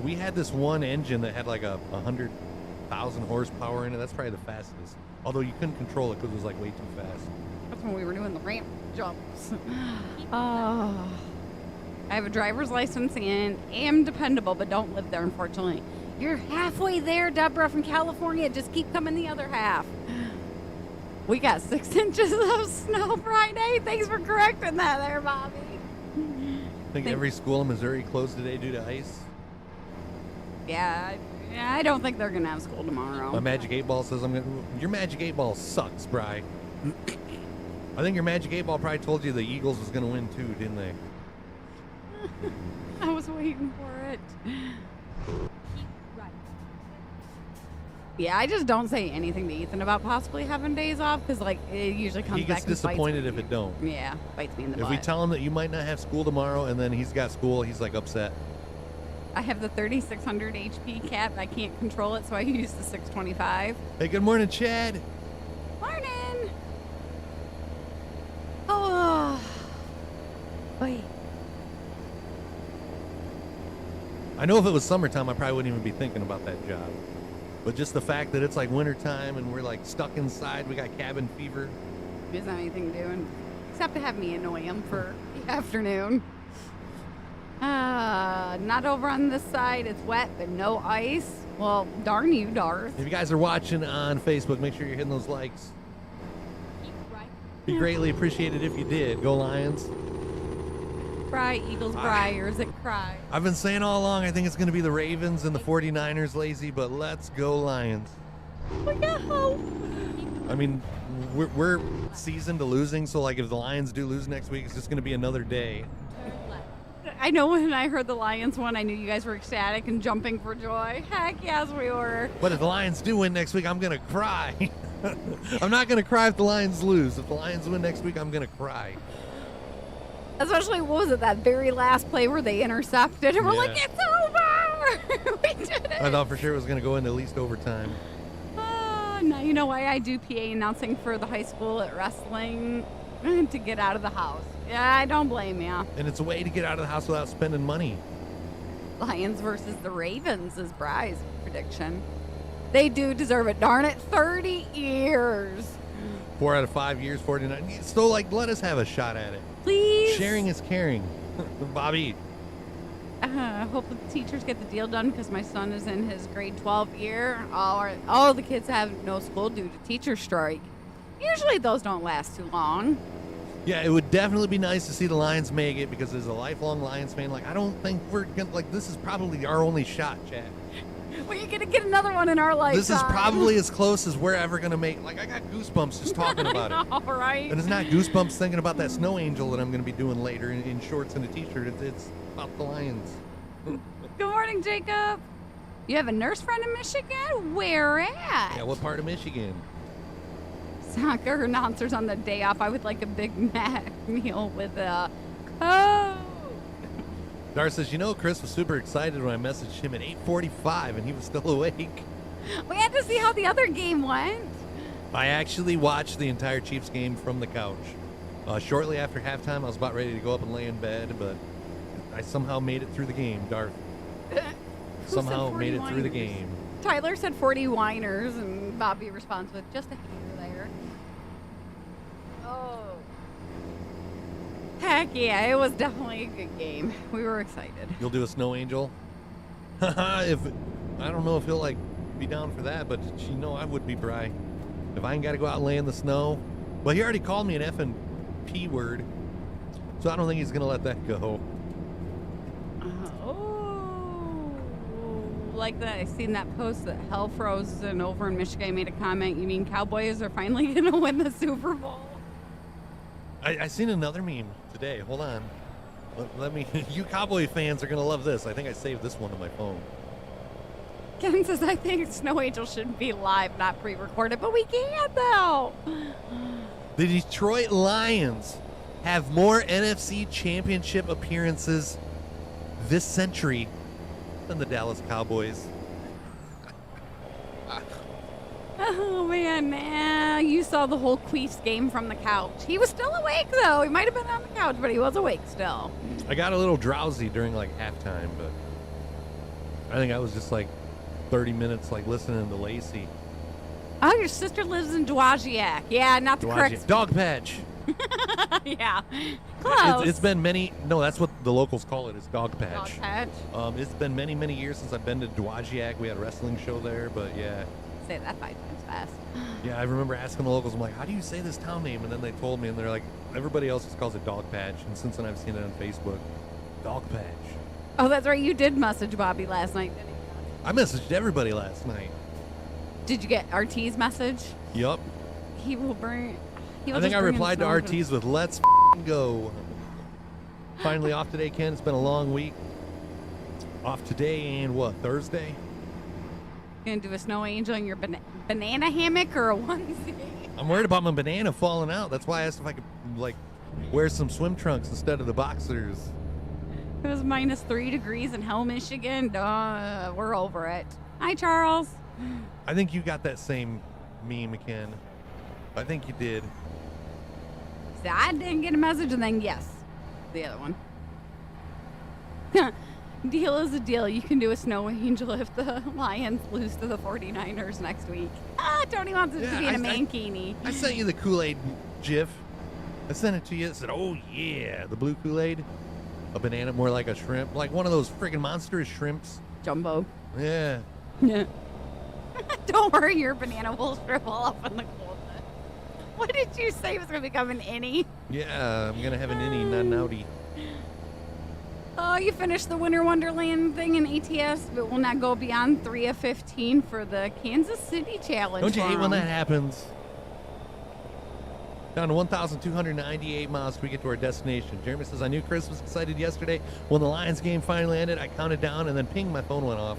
We had this one engine that had like 100,000 horsepower in it. That's probably the fastest. Although you couldn't control it because it was like way too fast. That's when we were doing the ramp jumps. I have a driver's license and am dependable, but don't live there, unfortunately. You're halfway there, Deborah from California. Just keep coming the other half. We got 6 inches of snow Friday. Thanks for correcting that there, Bobby. I think every school in Missouri closed today due to ice. Yeah, I don't think they're going to have school tomorrow. My Magic 8 Ball says your Magic 8 Ball sucks, Bri. I think your Magic 8 Ball probably told you the Eagles was going to win too, didn't they? I was waiting for it. Yeah, I just don't say anything to Ethan about possibly having days off because, like, it usually comes back. He gets disappointed if it don't. Yeah, bites me in the butt. If we tell him that you might not have school tomorrow and then he's got school, he's like upset. I have the 3600 HP cap. I can't control it, so I use the 625. Hey, good morning, Chad. Morning. Oh. Wait. I know if it was summertime, I probably wouldn't even be thinking about that job. But just the fact that it's like wintertime and we're like stuck inside, we got cabin fever. He doesn't have anything to do except to have me annoy him for the afternoon. Not over on this side. It's wet, but no ice. Well, darn you, Darth. If you guys are watching on Facebook, make sure you're hitting those likes. Be greatly appreciated if you did. Go Lions. Cry, Eagles, cry, or is it cry? I've been saying all along, I think it's going to be the Ravens and the 49ers lazy, but let's go Lions. Look at hope. I mean, we're seasoned to losing, so like if the Lions do lose next week, it's just going to be another day. I know when I heard the Lions won, I knew you guys were ecstatic and jumping for joy. Heck yes, we were. But if the Lions do win next week, I'm going to cry. I'm not going to cry if the Lions lose. If the Lions win next week, I'm going to cry. Especially, what was it, that very last play where they intercepted and we're like, it's over! We did it! I thought for sure it was going to go into at least overtime. Now you know why I do PA announcing for the high school at wrestling to get out of the house. Yeah, I don't blame you. And it's a way to get out of the house without spending money. Lions versus the Ravens is Bry's prediction. They do deserve it. Darn it, 30 years. 4 out of 5 years, 49. So, like, let us have a shot at it. Please. Sharing is caring. Bobby. I hope the teachers get the deal done because my son is in his grade 12 year. All the kids have no school due to teacher strike. Usually those don't last too long. Yeah, it would definitely be nice to see the Lions make it because as a lifelong Lions fan, like, I don't think we're going to, like, this is probably our only shot, Chad. Well, you're going to get another one in our lifetime. This is probably as close as we're ever going to make. Like, I got goosebumps just talking about it. All right. And it's not goosebumps thinking about that snow angel that I'm going to be doing later in shorts and a t-shirt. It's about the Lions. Good morning, Jacob. You have a nurse friend in Michigan? Where at? Yeah, what part of Michigan? Soccer announcers on the day off. I would like a Big Mac meal with a Coke. Dar says, you know, Chris was super excited when I messaged him at 8:45 and he was still awake. We had to see how the other game went. I actually watched the entire Chiefs game from the couch. Shortly after halftime, I was about ready to go up and lay in bed, but I somehow made it through the game, Darth. Somehow made it through the game. Tyler said 40 whiners, and Bobby responds with just a hater there. Oh. Heck yeah, it was definitely a good game. We were excited. You'll do a snow angel? I don't know if he'll like be down for that, but you know I would be, Bri. If I ain't got to go out and lay in the snow. Well, he already called me an effing P word, so I don't think he's going to let that go. Like that, I seen that post that Hell Frozen over in Michigan made a comment. You mean Cowboys are finally going to win the Super Bowl? I seen another meme today. Hold on. Let me. You Cowboy fans are going to love this. I think I saved this one on my phone. Ken says, I think Snow Angel should be live, not pre-recorded, but we can't, though. The Detroit Lions have more NFC Championship appearances this century than the Dallas Cowboys. Oh, man, you saw the whole Queefs game from the couch. He was still awake, though. He might have been on the couch, but he was awake still. I got a little drowsy during, like, halftime, but I think I was just, like, 30 minutes, like, listening to Lacey. Oh, your sister lives in Dowagiac. Yeah, not the correct... Dog Patch. Yeah. Close. It's been many. No, that's what the locals call it. Is dog patch. Dog patch. It's been many, many years since I've been to Dowagiac. We had a wrestling show there, but yeah. Say that 5 times fast. Yeah, I remember asking the locals, I'm like, how do you say this town name? And then they told me, and they're like, everybody else just calls it Dog Patch. And since then, I've seen it on Facebook. Dog Patch. Oh, that's right. You did message Bobby last night, didn't you? I messaged everybody last night. Did you get RT's message? Yup. He will bring. I think I replied to RT's with, let's go. Finally off today, Ken. It's been a long week. Off today and what, Thursday? Gonna do a snow angel in your banana hammock or a onesie? I'm worried about my banana falling out. That's why I asked if I could, like, wear some swim trunks instead of the boxers. It was -3 degrees in Hell, Michigan. We're over it. Hi, Charles. I think you got that same meme, Ken. I think you did. So I didn't get a message, and then yes, the other one. Deal is a deal. You can do a snow angel if the Lions lose to the 49ers next week. Tony wants it to be in a mankini. I sent you the Kool-Aid gif. I sent it to you. It said, oh, yeah, the blue Kool-Aid. A banana, more like a shrimp. Like one of those friggin' monstrous shrimps. Jumbo. Yeah. Yeah. Don't worry, your banana will shrivel up in the cold. What did you say was going to become an innie? Yeah, I'm going to have an innie, not an outie. Oh, you finished the Winter Wonderland thing in ATS, but will not go beyond 3 of 15 for the Kansas City Challenge. Don't you hate when that happens? Down to 1,298 miles till we get to our destination. Jeremy says, I knew Chris was excited yesterday. When the Lions game finally ended, I counted down, and then ping, my phone went off.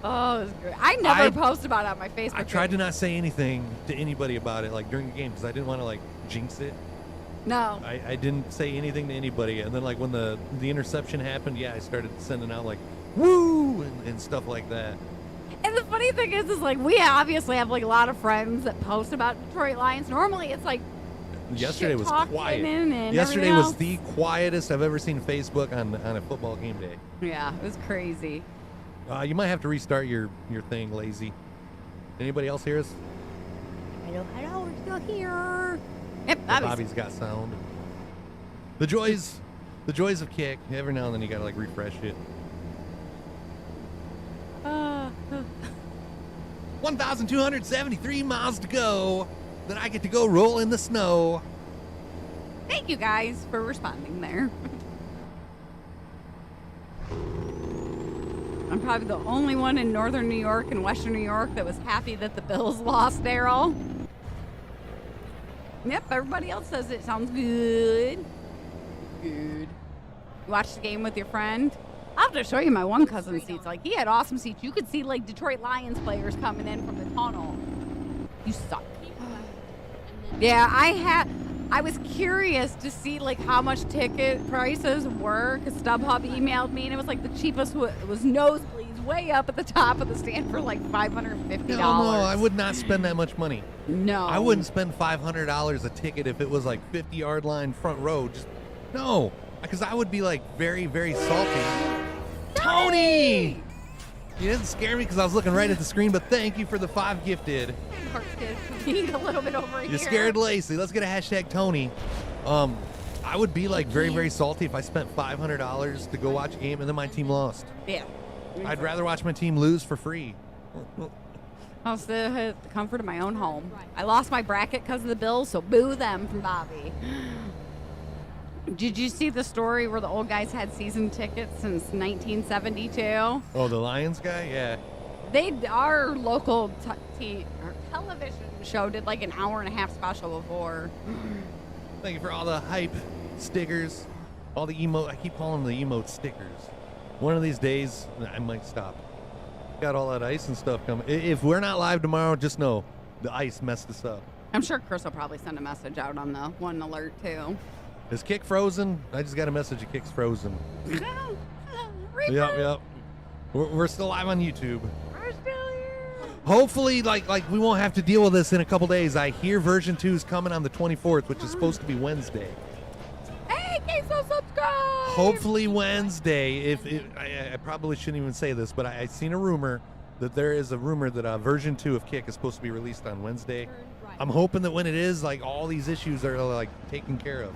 Oh, it was great. I never post about it on my Facebook. I tried to not say anything to anybody about it, like, during the game, because I didn't want to, like, jinx it. No. I didn't say anything to anybody. And then, like, when the interception happened, yeah, I started sending out, like, woo, and stuff like that. And the funny thing is like, we obviously have, like, a lot of friends that post about Detroit Lions. Normally, it's, like, yesterday was quiet. Yesterday was the quietest I've ever seen Facebook on a football game day. Yeah, it was crazy. You might have to restart your thing, Lazy. Anybody else hear us? Hello, we're still here. Yep, Bobby's got sound. The joys of Kick. Every now and then you gotta, like, refresh it. 1,273 miles to go. Then I get to go roll in the snow. Thank you guys for responding there. I'm probably the only one in northern New York and western New York that was happy that the Bills lost, Daryl. Yep, everybody else says it sounds good. Good. You watched the game with your friend? I'll have to show you my one cousin's seats. Like, he had awesome seats. You could see, like, Detroit Lions players coming in from the tunnel. You suck. Yeah, I was curious to see, like, how much ticket prices were, because StubHub emailed me, and it was, like, the cheapest was nosebleeds way up at the top of the stand for, like, $550. No, I would not spend that much money. No. I wouldn't spend $500 a ticket if it was, like, 50-yard line front row. Just, no, because I would be, like, very, very salty. Tony! You didn't scare me because I was looking right at the screen, but thank you for the 5 gifted. You need a little bit over here. You scared Lacey. Let's get a hashtag Tony. I would be, like, very, very salty if I spent $500 to go watch a game and then my team lost. Yeah. I'd rather watch my team lose for free. I'll still at the comfort of my own home. I lost my bracket because of the Bills, so boo them from Bobby. Did you see the story where the old guys had season tickets since 1972? Oh, the Lions guy? Yeah. Our local television show did like an hour and a half special before. Thank you for all the hype stickers, all the emote. I keep calling them the emote stickers. One of these days, I might stop. Got all that ice and stuff coming. If we're not live tomorrow, just know the ice messed us up. I'm sure Chris will probably send a message out on the one alert too. Is Kick frozen? I just got a message that Kick's frozen. Yep. We're still live on YouTube. We're still here. Hopefully, like we won't have to deal with this in a couple days. I hear version 2 is coming on the 24th, which is supposed to be Wednesday. Hey, queso subscribe. Hopefully Wednesday. I probably shouldn't even say this, but I seen a rumor that there is a rumor that version 2 of Kick is supposed to be released on Wednesday. I'm hoping that when it is, like, all these issues are, like, taken care of.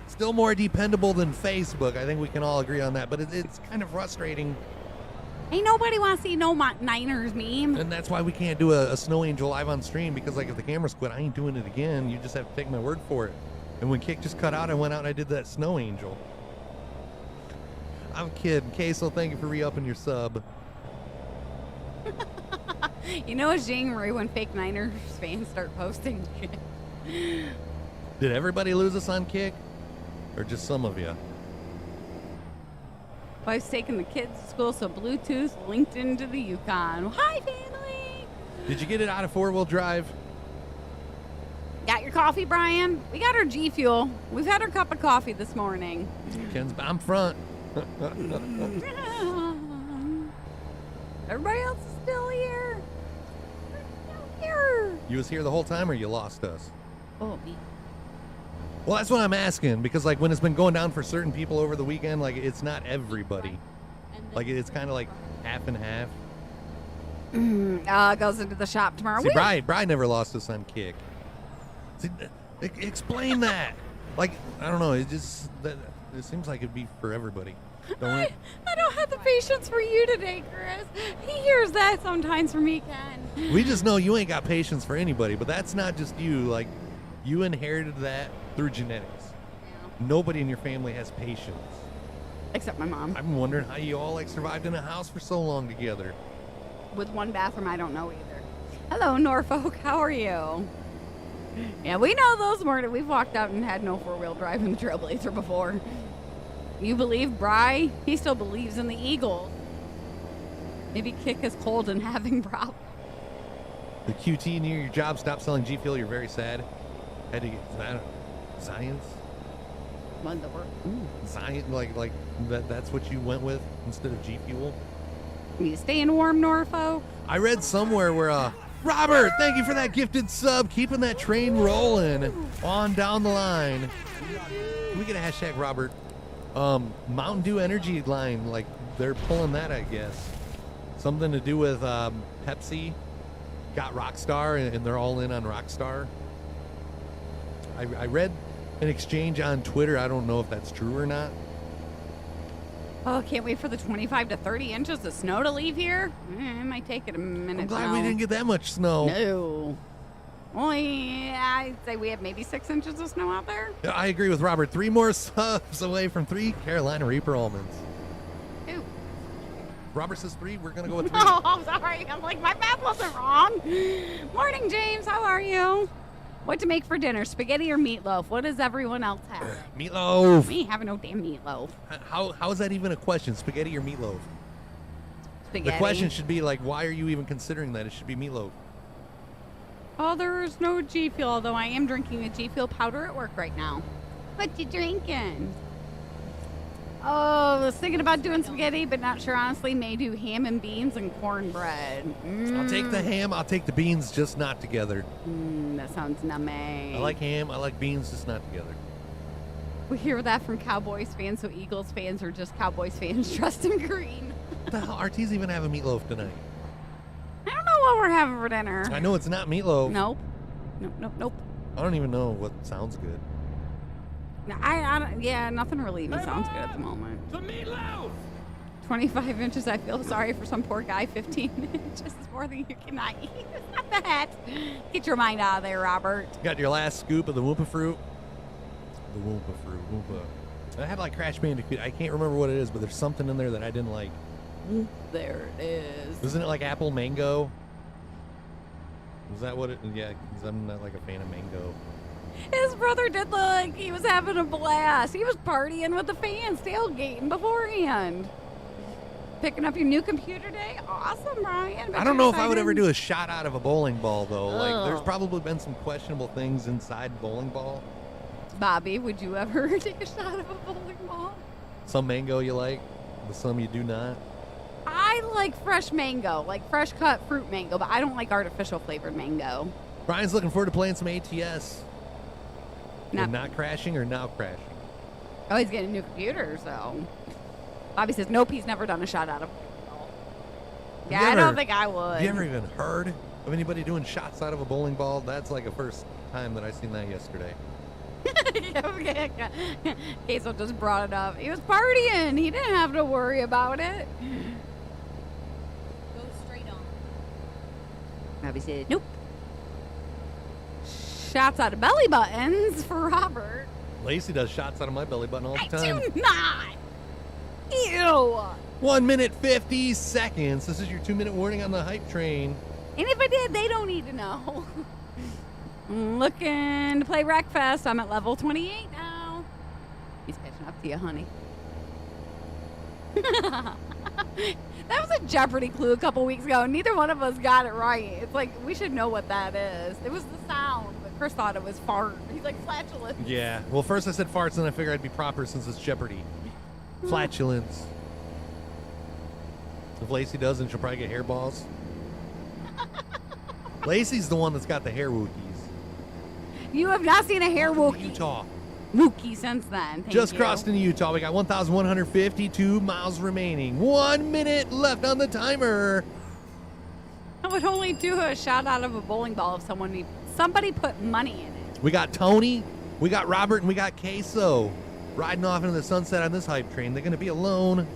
Still more dependable than Facebook. I think we can all agree on that. But it's kind of frustrating. Ain't nobody wants to see no Niners meme. And that's why we can't do a snow angel live on stream. Because, like, if the cameras quit, I ain't doing it again. You just have to take my word for it. And when Kick just cut out, I went out and I did that snow angel. I'm kidding. Queso, thank you for re-upping your sub. You know it's January when fake Niners fans start posting shit. Did everybody lose us on Kick? Or just some of you? Wife's taking the kids to school, so Bluetooth linked into the Yukon. Hi, family! Did you get it out of four-wheel drive? Got your coffee, Brian? We got our G Fuel. We've had our cup of coffee this morning. I'm front. Everybody else is still here. They're still here. You was here the whole time or you lost us? Oh, me. Well, that's what I'm asking, because like when it's been going down for certain people over the weekend, like it's not everybody. Like it's kind of like half and half. Goes into the shop tomorrow. See, Brian never lost us on Kick. See, explain that. Like, I don't know. It seems like it'd be for everybody. I don't have the patience for you today, Chris. He hears that sometimes from me, Ken. We just know you ain't got patience for anybody, but that's not just you. Like, you inherited that through genetics. Yeah. Nobody in your family has patience. Except my mom. I've been wondering how you all like survived in a house for so long together. With one bathroom, I don't know either. Hello, Norfolk. How are you? Yeah, we know those mornings. We've walked out and had no four-wheel drive in the Trailblazer before. You believe Bry? He still believes in the Eagles. Maybe Kick is cold and having problems. The QT near your job stopped selling G Fuel. You're very sad. Had to get science. What the word? Science, like that's what you went with instead of G Fuel. You staying warm, Norfolk? I read somewhere where Robert, thank you for that gifted sub, keeping that train rolling on down the line. Can we get a hashtag Robert? Mountain Dew energy line, like they're pulling that, I guess. Something to do with Pepsi got Rockstar, and they're all in on Rockstar. I read an exchange on Twitter. I don't know if that's true or not. Oh, can't wait for the 25 to 30 inches of snow to leave here. It might take it a minute. I'm glad we didn't get that much snow. No. Only, I'd say we have maybe 6 inches of snow out there. Yeah, I agree with Robert. 3 more subs away from 3 Carolina Reaper almonds. Ooh. Robert says 3. We're going to go with 3. Oh, I'm sorry. I'm like, my math wasn't wrong. Morning, James. How are you? What to make for dinner, spaghetti or meatloaf? What does everyone else have? Meatloaf. We ain't having no damn meatloaf. How is that even a question? Spaghetti or meatloaf? Spaghetti. The question should be like, why are you even considering that? It should be meatloaf. Oh, there's no G Fuel, although I am drinking a G Fuel powder at work right now. What you drinking? Oh, I was thinking about doing spaghetti, but not sure, honestly. May do ham and beans and cornbread. I'll take the ham. I'll take the beans, just not together. That sounds nummy. I like ham. I like beans, just not together. We hear that from Cowboys fans, so Eagles fans are just Cowboys fans dressed in green. What the hell? RT's even having meatloaf tonight. I don't know what we're having for dinner. I know it's not meatloaf. Nope. Nope. I don't even know what sounds good. Yeah, nothing really even sounds good at the moment. The meatloaf! 25 inches, I feel sorry for some poor guy. 15 inches is more than you cannot eat. It's not that. Get your mind out of there, Robert. Got your last scoop of the Wumpa fruit. The Wumpa fruit. Wumpa. I have like Crash Bandicoot. I can't remember what it is, but there's something in there that I didn't like. There it is. Isn't it like apple mango? Is that what it? Yeah, because I'm not like a fan of mango. His brother did look. He was having a blast. He was partying with the fans, tailgating beforehand. Picking up your new computer day? Awesome, Brian. I don't know if I would ever do a shot out of a bowling ball, though. Like, there's probably been some questionable things inside bowling ball. Bobby, would you ever take a shot of a bowling ball? Some mango you like, but some you do not. I like fresh mango, like fresh cut fruit mango, but I don't like artificial flavored mango. Brian's looking forward to playing some ATS. Not crashing or now crashing? Oh, he's getting a new computer, so. Bobby says, nope, he's never done a shot out of a ball. Yeah, I don't think I would. Have you ever even heard of anybody doing shots out of a bowling ball. That's like a first time that I seen that yesterday. Queso just brought it up. He was partying. He didn't have to worry about it. Go straight on. Robbie said, nope. Shots out of belly buttons for Robert. Lacey does shots out of my belly button all the I time. do not. Ew. 1 minute 50 seconds. This is your 2-minute warning on the hype train. And if I did, they don't need to know. I'm looking to play Wreckfest. I'm at level 28 now. He's catching up to you, honey. That was a Jeopardy clue a couple weeks ago. Neither one of us got it right. It's like, we should know what that is. It was the sound, but Chris thought it was fart. He's like, flatulence. Yeah. Well, first I said farts, and then I figured I'd be proper since it's Jeopardy. Flatulence. If Lacey does, then she'll probably get hairballs. Lacey's the one that's got the hair wookies. You have not seen a hair Wookiee. Utah. Wookiee since then. Thank Just you. crossed into Utah. We got 1,152 miles remaining. 1 minute left on the timer. I would only do a shot out of a bowling ball if somebody put money in it. We got Tony, we got Robert, and we got Queso riding off into the sunset on this hype train. They're going to be alone.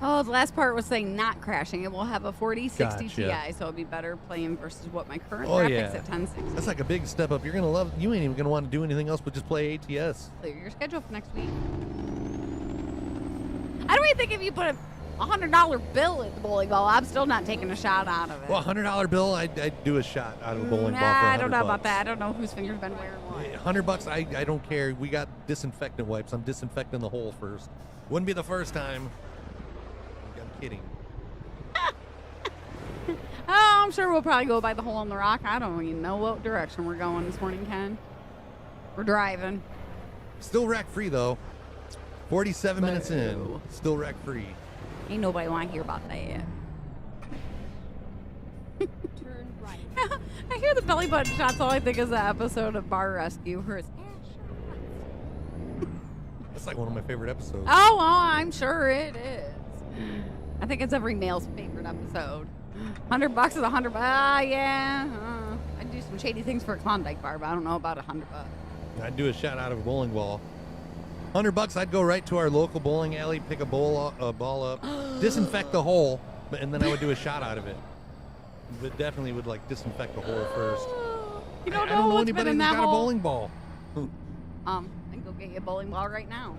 Oh, the last part was saying not crashing. It will have a 4060 Gotcha. Ti, so it'll be better playing versus what my current Oh, graphics yeah. at 1060. That's like a big step up. You're going to love it. You ain't even going to want to do anything else but just play ATS. Clear your schedule for next week. I don't even think if you put a $100 bill at the bowling ball, I'm still not taking a shot out of it. Well, $100 bill, I'd do a shot out of a bowling ball for $100. I don't know about that. I don't know whose finger's been wearing what. $100, I don't care. We got disinfectant wipes. I'm disinfecting the hole first. Wouldn't be the first time. I'm kidding. Oh, I'm sure we'll probably go by the hole in the rock. I don't even know what direction we're going this morning, Ken. We're driving. Still wreck free though. 47 minutes in. Boo. Still wreck free. Ain't nobody want to hear about that yet. Turn right. I hear the belly button shots. All I think is the episode of Bar Rescue where it's That's like one of my favorite episodes. oh, I'm sure it is. I think it's every male's favorite episode. $100 is $100. Ah, yeah. I'd do some shady things for a Klondike bar, but I don't know about $100. I'd do a shot out of a bowling ball. $100, I'd go right to our local bowling alley, pick a ball up, disinfect the hole, and then I would do a shot out of it. But definitely would like disinfect the hole first. You I don't don't know know what's anybody been in who's that got a hole. bowling ball. And go get you a bowling ball right now.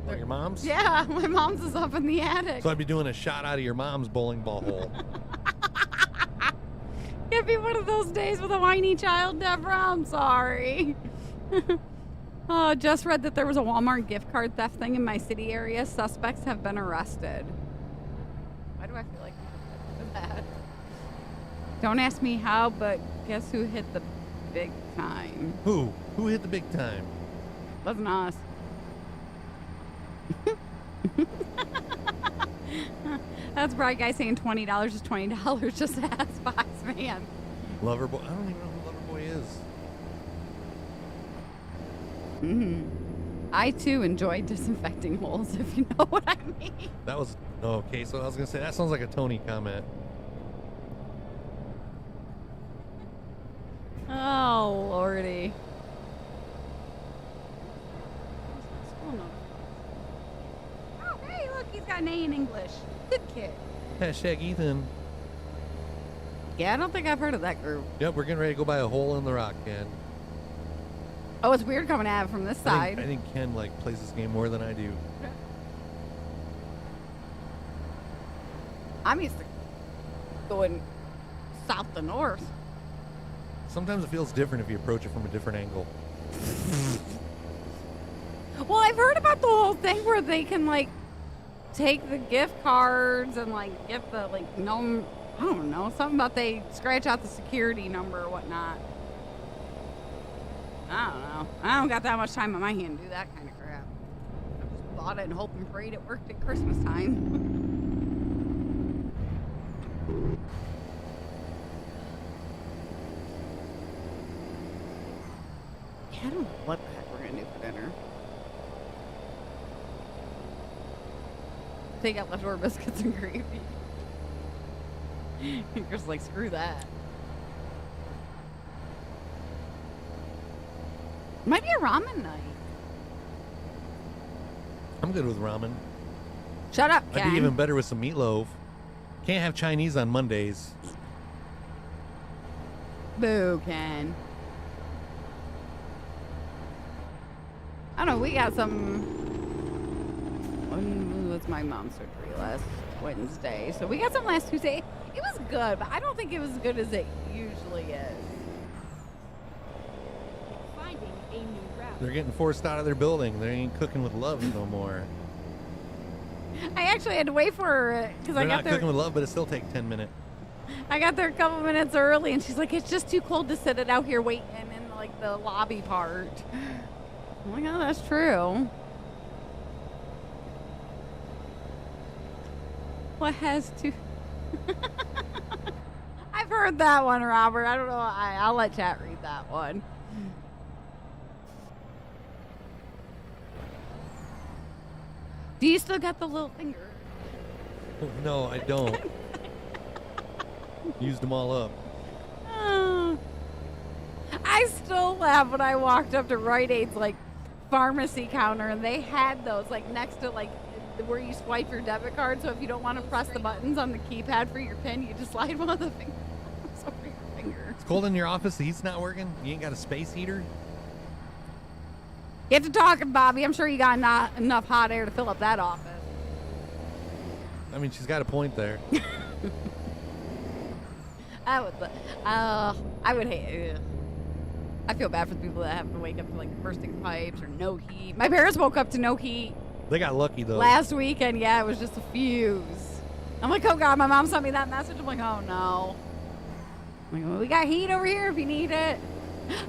Oh, your mom's? Yeah, my mom's is up in the attic. So I'd be doing a shot out of your mom's bowling ball hole. It'd be one of those days with a whiny child, Deborah. I'm sorry. Oh, just read that there was a Walmart gift card theft thing in my city area. Suspects have been arrested. Why do I feel like that? Don't ask me how, but guess who hit the big time? Who? Who hit the big time? Wasn't us. That's Bright Guy saying $20 is $20. Just ask Fox Man. Loverboy. I don't even know who Loverboy is. I too enjoy disinfecting holes, if you know what I mean. That was okay. So I was gonna say that sounds like a Tony comment. Oh, Lordy. Oh, hey, look, he's got an A in English. Good kid. Hashtag Ethan. Yeah, I don't think I've heard of that group. Yep, we're getting ready to go by a hole in the rock, Ken. Oh, it's weird coming at it from this side. I think Ken like plays this game more than I do. I'm used to going south to north. Sometimes it feels different if you approach it from a different angle. Well, I've heard about the whole thing where they can like take the gift cards and like get the like no, I don't know, something about they scratch out the security number or whatnot. I don't know. I don't got that much time on my hand to do that kind of crap. I just bought it and hope and prayed it worked at Christmas time. Yeah, I don't know what the heck we're gonna do for dinner. They got leftover biscuits and gravy. You're just like, screw that. Might be a ramen night. I'm good with ramen. Shut up, Ken. I'd be even better with some meatloaf. Can't have Chinese on Mondays. Boo, Ken. I don't know, we got some... When was my mom's surgery? Last Wednesday. So we got some last Tuesday. It was good, but I don't think it was as good as it usually is. Finding a new route. They're getting forced out of their building. They ain't cooking with love no more. I actually had to wait for her because I They're got not there. cooking with love, but it still takes 10 minutes. I got there a couple minutes early, and she's like, "It's just too cold to sit it out here waiting in like the lobby part." I'm like, "Oh, that's true." What has to? I've heard that one, Robert. I don't know. I'll let chat read that one. Do you still got the little finger? No, I don't. Used them all up. Oh. I still laugh when I walked up to Rite Aid's like pharmacy counter and they had those like next to like where you swipe your debit card. So if you don't want to press the buttons on the keypad for your PIN, you just slide one of the fingers over your finger. It's cold in your office. The heat's not working. You ain't got a space heater. Get to talking, Bobby. I'm sure you got not enough hot air to fill up that office. I mean, she's got a point there. I would hate. I feel bad for the people that have to wake up to like bursting pipes or no heat. My parents woke up to no heat They got lucky though. last weekend. Yeah, it was just a fuse. I'm like, oh God, my mom sent me that message. I'm like, oh no. I'm like, well, we got heat over here if you need it.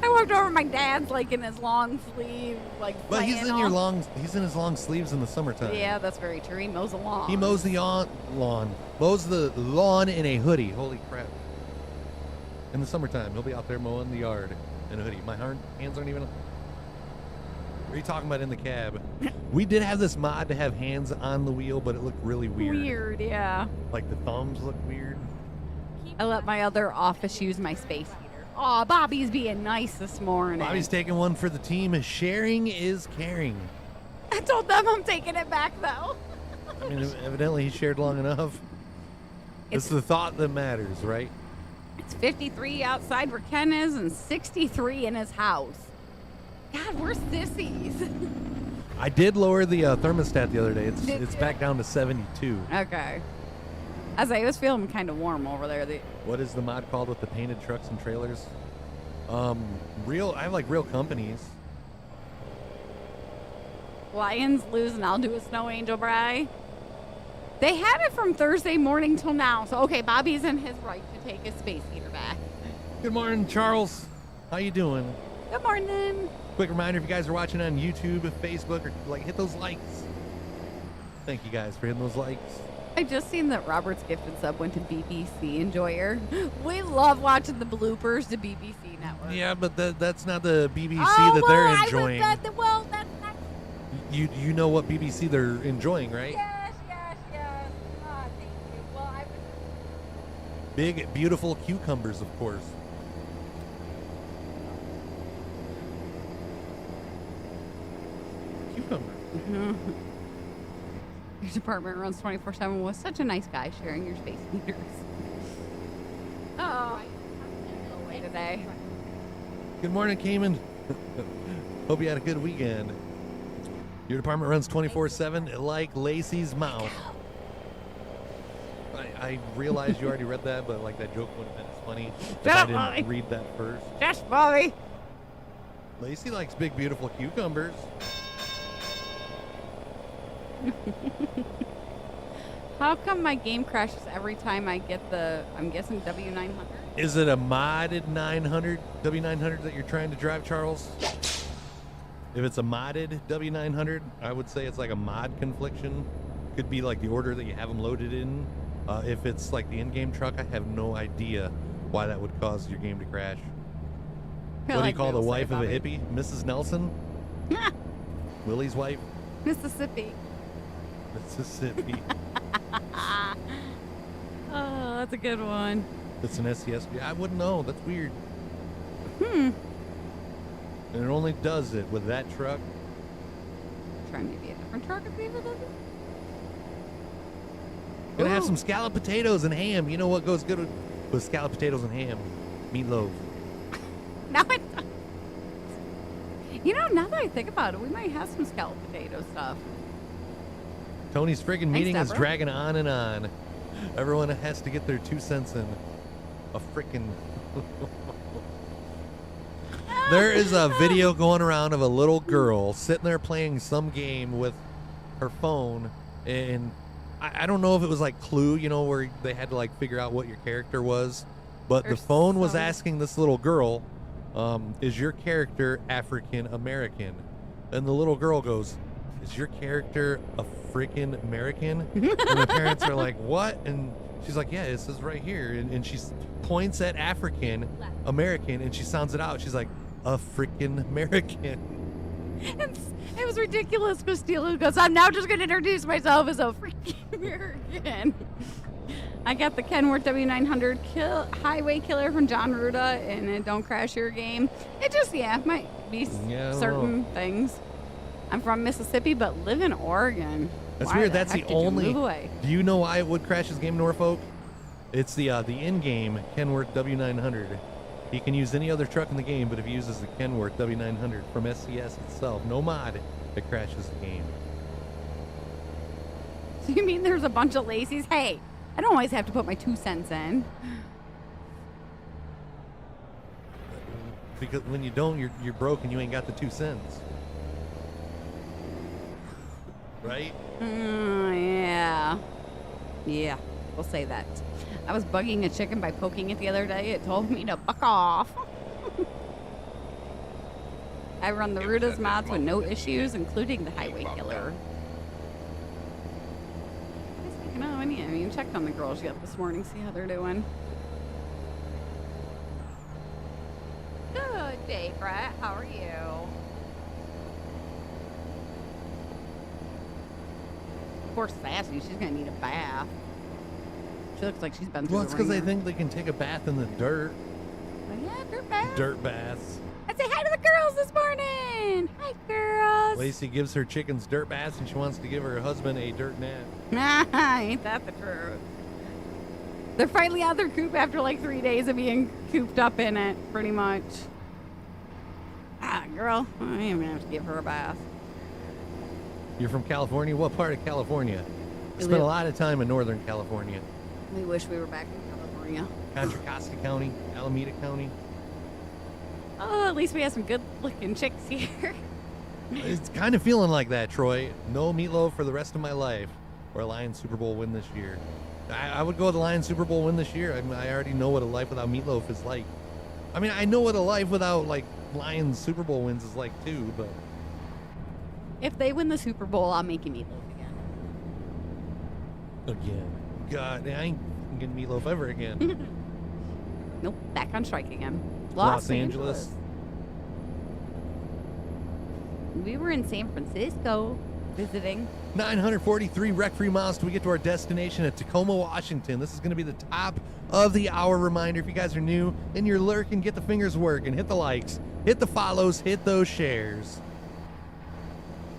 I walked over, my dad's like in his long sleeve, like. But he's in flannel. He's in his long sleeves in the summertime. Yeah, that's very true. He mows the lawn. He mows the lawn. Mows the lawn in a hoodie. Holy crap. In the summertime, he'll be out there mowing the yard in a hoodie. My hands aren't even... What are you talking about in the cab? We did have this mod to have hands on the wheel, but it looked really weird. Weird, yeah. Like the thumbs look weird. I let my other office use my space heater. Aw, Bobby's being nice this morning. Bobby's taking one for the team. Sharing is caring. I told them I'm taking it back, though. I mean, evidently he shared long enough. It's the thought that matters, right? It's 53 outside where Ken is and 63 in his house. God, we're sissies. I did lower the thermostat the other day. It's Did you? back down to 72. Okay. As I was feeling kind of warm over there. What is the mod called with the painted trucks and trailers? I have like real companies. Lions lose and I'll do a snow angel, Bri. They had it from Thursday morning till now. So, okay, Bobby's in his right to take his space heater back. Good morning, Charles. How you doing? Good morning. Quick reminder, if you guys are watching on YouTube, Facebook, or like hit those likes. Thank you guys for hitting those likes. I just seen that Robert's gifted sub went to BBC Enjoyer. We love watching the bloopers to BBC Network. Yeah, but that's not the BBC Oh, that well, they're enjoying. that's not. You know what BBC they're enjoying, right? Yes. Ah, thank you. Well, I was. Big, beautiful cucumbers, of course. Cucumber. Your department runs 24/7 with such a nice guy sharing your space heaters. Oh, away today. Good morning, Cayman. Hope you had a good weekend. Your department runs 24/7 like Lacey's mouth. I realized you already read that, but like that joke would have been as funny if Shut I up, didn't Molly. read that first. Yes, Bobby. Lacey likes big, beautiful cucumbers. How come my game crashes every time I get the, I'm guessing, W900? Is it a modded 900 W900 that you're trying to drive, Charles? If it's a modded W900, I would say it's like a mod confliction. Could be like the order that you have them loaded in. If it's like the in-game truck, I have no idea why that would cause your game to crash. What do you call the wife of a hippie? Mrs. Nelson? Willie's wife? Mississippi. Mississippi. Oh, that's a good one. It's an SCS. I wouldn't know. That's weird. And And it only does it with that truck. try maybe a different truck if they ever does it. Gonna have Ooh. some scalloped potatoes and ham. You know what goes good with scalloped potatoes and ham? Meatloaf. Now it does. You know, now that I think about it, we might have some scalloped potato stuff. Tony's friggin' meeting is Deborah. dragging on and on. Everyone has to get their 2 cents in. A frickin'. There is a video going around of a little girl sitting there playing some game with her phone, and I don't know if it was like Clue, you know, where they had to like figure out what your character was, but Or the phone was some- asking this little girl, is your character African American? And the little girl goes, is your character a freaking American? And the parents are like, what? And she's like, yeah, it says right here. And she points at African American, and she sounds it out. She's like, a freaking American. It was ridiculous. Christina goes, I'm now just going to introduce myself as a freaking American. I got the Kenworth W900 Highway Killer from John Ruda and it Don't Crash Your Game. It just, might be Yeah, I don't certain know. things. I'm from Mississippi, but live in Oregon. That's Why weird. the That's heck the did you only. move away? Do you know why it would crash his game, Norfolk? It's the in-game Kenworth W900. He can use any other truck in the game, but if he uses the Kenworth W900 from SCS itself, no mod, it crashes the game. So you mean there's a bunch of Lacey's? Hey, I don't always have to put my 2 cents in. Because when you don't, you're broke and you ain't got the 2 cents. Right? Yeah. Yeah, we'll say that. I was bugging a chicken by poking it the other day. It told me to buck off. I run the Ruda's mods with no issues, including the Highway Killer. No, I haven't even checked on the girls yet this morning, see how they're doing. Good day, Brett. How are you? Poor Sassy, she's gonna need a bath. She looks like she's been through Well, the it's because they ringer. think they can take a bath in the dirt. Oh, yeah, dirt bath. Dirt baths. I say hi to the girls this morning. Hi, girls. Lacey gives her chickens dirt baths, and she wants to give her husband a dirt nap. Ain't that the truth? They're finally out of their coop after like 3 days of being cooped up in it, pretty much. Ah, girl, I am gonna have to give her a bath. You're from California? What part of California? I We spent a live- lot of time in Northern California. We wish we were back in California. Contra Costa County, Alameda County. Oh, at least we have some good-looking chicks here. It's kind of feeling like that, Troy. No meatloaf for the rest of my life, or a Lions Super Bowl win this year. I would go with the Lions Super Bowl win this year. I already know what a life without meatloaf is like. I mean, I know what a life without like Lions Super Bowl wins is like too, but If they win the Super Bowl, I'll make you meatloaf again. again, God, I ain't getting meatloaf ever again. Nope, back on strike again. Los Angeles. We were in San Francisco visiting. 943 rec-free miles till we get to our destination at Tacoma, Washington. This is going to be the top of the hour reminder. If you guys are new and you're lurking, get the fingers working, hit the likes, hit the follows, hit those shares.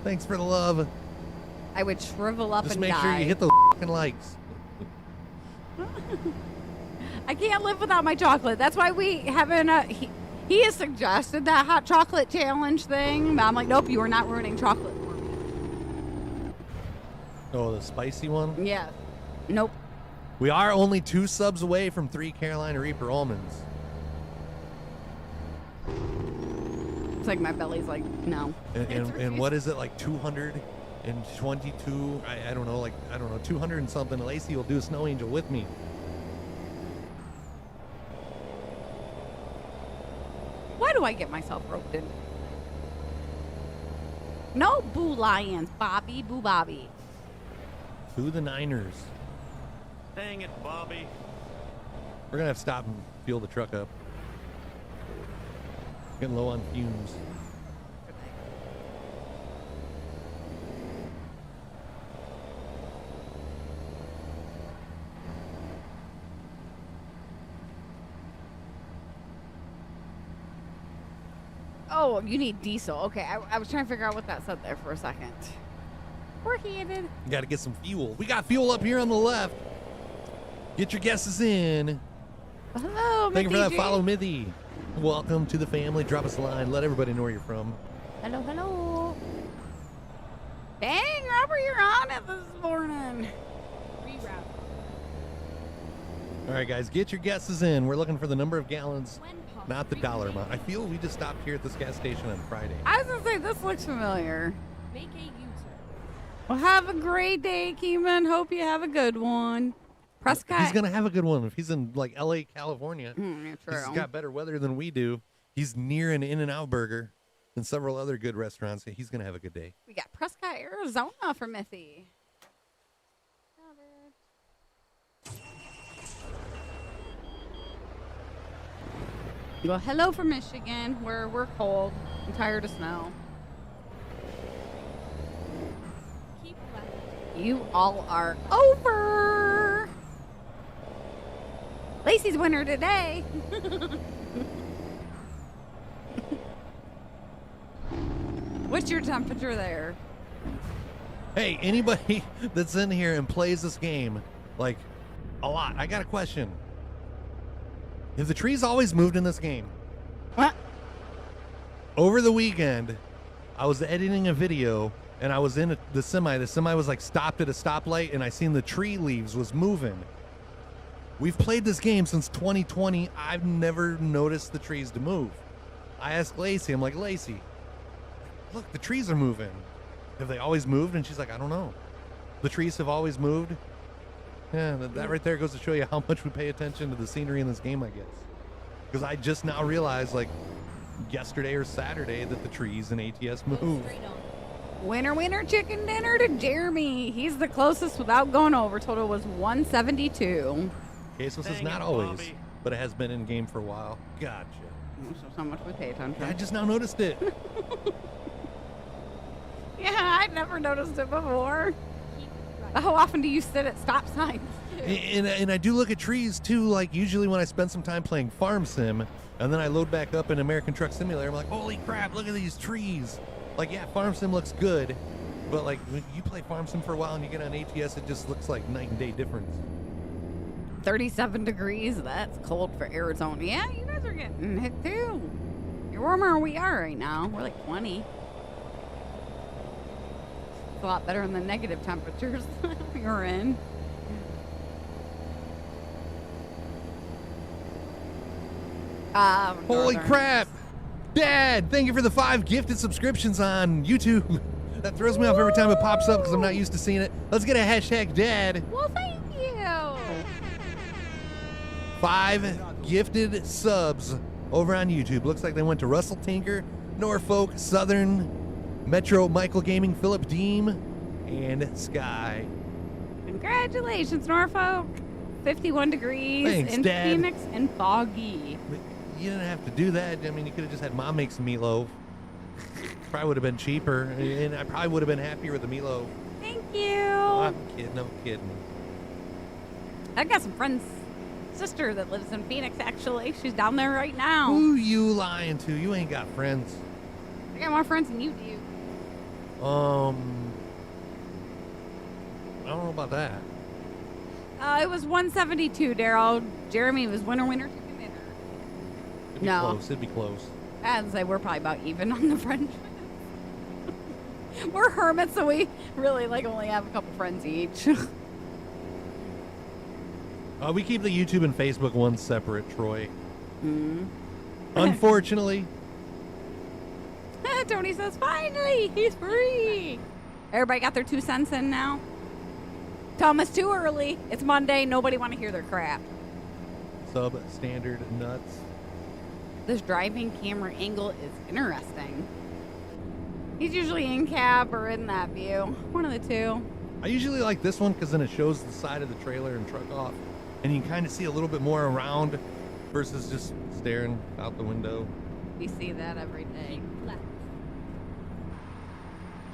Thanks for the love. I would shrivel up Just and make die. sure you hit the fucking likes. I can't live without my chocolate. That's why we haven't. He has suggested that hot chocolate challenge thing, but I'm like, nope, you are not ruining chocolate for me. Oh, the spicy one? Yeah, nope. We are only 2 subs away from 3 Carolina Reaper almonds. It's like my belly's like, no. And what is it, like 222? I don't know, 200 and something. Lacey will do a snow angel with me. Why do I get myself roped in? No boo lions, Bobby, boo Bobby. To the Niners. Dang it, Bobby. We're going to have to stop and fuel the truck up. Getting low on fumes. Oh, you need diesel. Okay, I was trying to figure out what that said there for a second. We're headed. Got to get some fuel. We got fuel up here on the left. Get your guesses in. Hello, Thank you for that Mithy G. follow, Mithy. Welcome to the family. Drop us a line. Let everybody know where you're from. Hello, hello. Dang, Robert, you're on it this morning. Reroute. All right, guys, get your guesses in. We're looking for the number of gallons, When possible. not the dollar amount. I feel we just stopped here at this gas station on Friday. I was gonna say this looks familiar. Make a U-turn. Well, have a great day, Keeman. Hope you have a good one. Prescott. He's going to have a good one if he's in, like, L.A., California. Yeah, true. He's got better weather than we do. He's near an In-N-Out Burger and several other good restaurants. He's going to have a good day. We got Prescott, Arizona for Mithy. Well, hello from Michigan, where we're cold and tired of snow. Keep left. You all are over. Lacey's winner today. What's your temperature there? Hey, anybody that's in here and plays this game, like, a lot, I got a question. Have the trees always moved in this game? What? Over the weekend, I was editing a video, and I was in the semi. The semi was, like, stopped at a stoplight, and I seen the tree leaves was moving. We've played this game since 2020. I've never noticed the trees to move. I asked Lacey, I'm like, Lacey, look, the trees are moving. Have they always moved? And she's like, I don't know. The trees have always moved. Yeah, that right there goes to show you how much we pay attention to the scenery in this game, I guess. Because I just now realized, like, yesterday or Saturday that the trees in ATS move. Straight on. Winner, winner, chicken dinner to Jeremy. He's the closest without going over. Total was 172. Okay, so this is Dang not it, always, Bobby. but it has been in game for a while. Gotcha. That's how much we pay attention. I just now noticed it. Yeah, I'd never noticed it before. Keep right. How often do you sit at stop signs? And I do look at trees too, like usually when I spend some time playing Farm Sim, and then I load back up in American Truck Simulator, I'm like, holy crap, look at these trees. Like, yeah, Farm Sim looks good, but like when you play Farm Sim for a while and you get on ATS, it just looks like night and day difference. 37 degrees. That's cold for Arizona. Yeah, you guys are getting hit too. You're warmer than we are right now. We're like 20. It's a lot better than the negative temperatures you're in. Holy Northern. crap! Dad, thank you for the 5 gifted subscriptions on YouTube. That throws me off every time it pops up because I'm not used to seeing it. Let's get a hashtag dad. Well, thank you. 5 gifted subs over on YouTube. Looks like they went to Russell Tinker, Norfolk, Southern, Metro, Michael Gaming, Philip Deem, and Sky. Congratulations, Norfolk. 51 degrees Thanks, in Dad. Phoenix and foggy. But you didn't have to do that. I mean, you could have just had Mom make some meatloaf. Probably would have been cheaper, and I probably would have been happier with the meatloaf. Thank you. I'm kidding. I'm kidding. I got some friends, sister that lives in Phoenix, actually. She's down there right now. Who you lying to? You ain't got friends. I got more friends than you do. I don't know about that. It was 172, Daryl. Jeremy was winner, winner, chicken dinner. It'd be No. close. It'd be close. I'd say we're probably about even on the friendship. We're hermits, so we really like only have a couple friends each. We keep the YouTube and Facebook ones separate, Troy. Mm. Unfortunately. Tony says, finally, he's free. Everybody got their 2 cents in now? Thomas, too early. It's Monday. Nobody want to hear their crap. Substandard nuts. This driving camera angle is interesting. He's usually in cab or in that view. One of the two. I usually like this one because then it shows the side of the trailer and truck off. And you can kind of see a little bit more around versus just staring out the window. We see that every day. Left.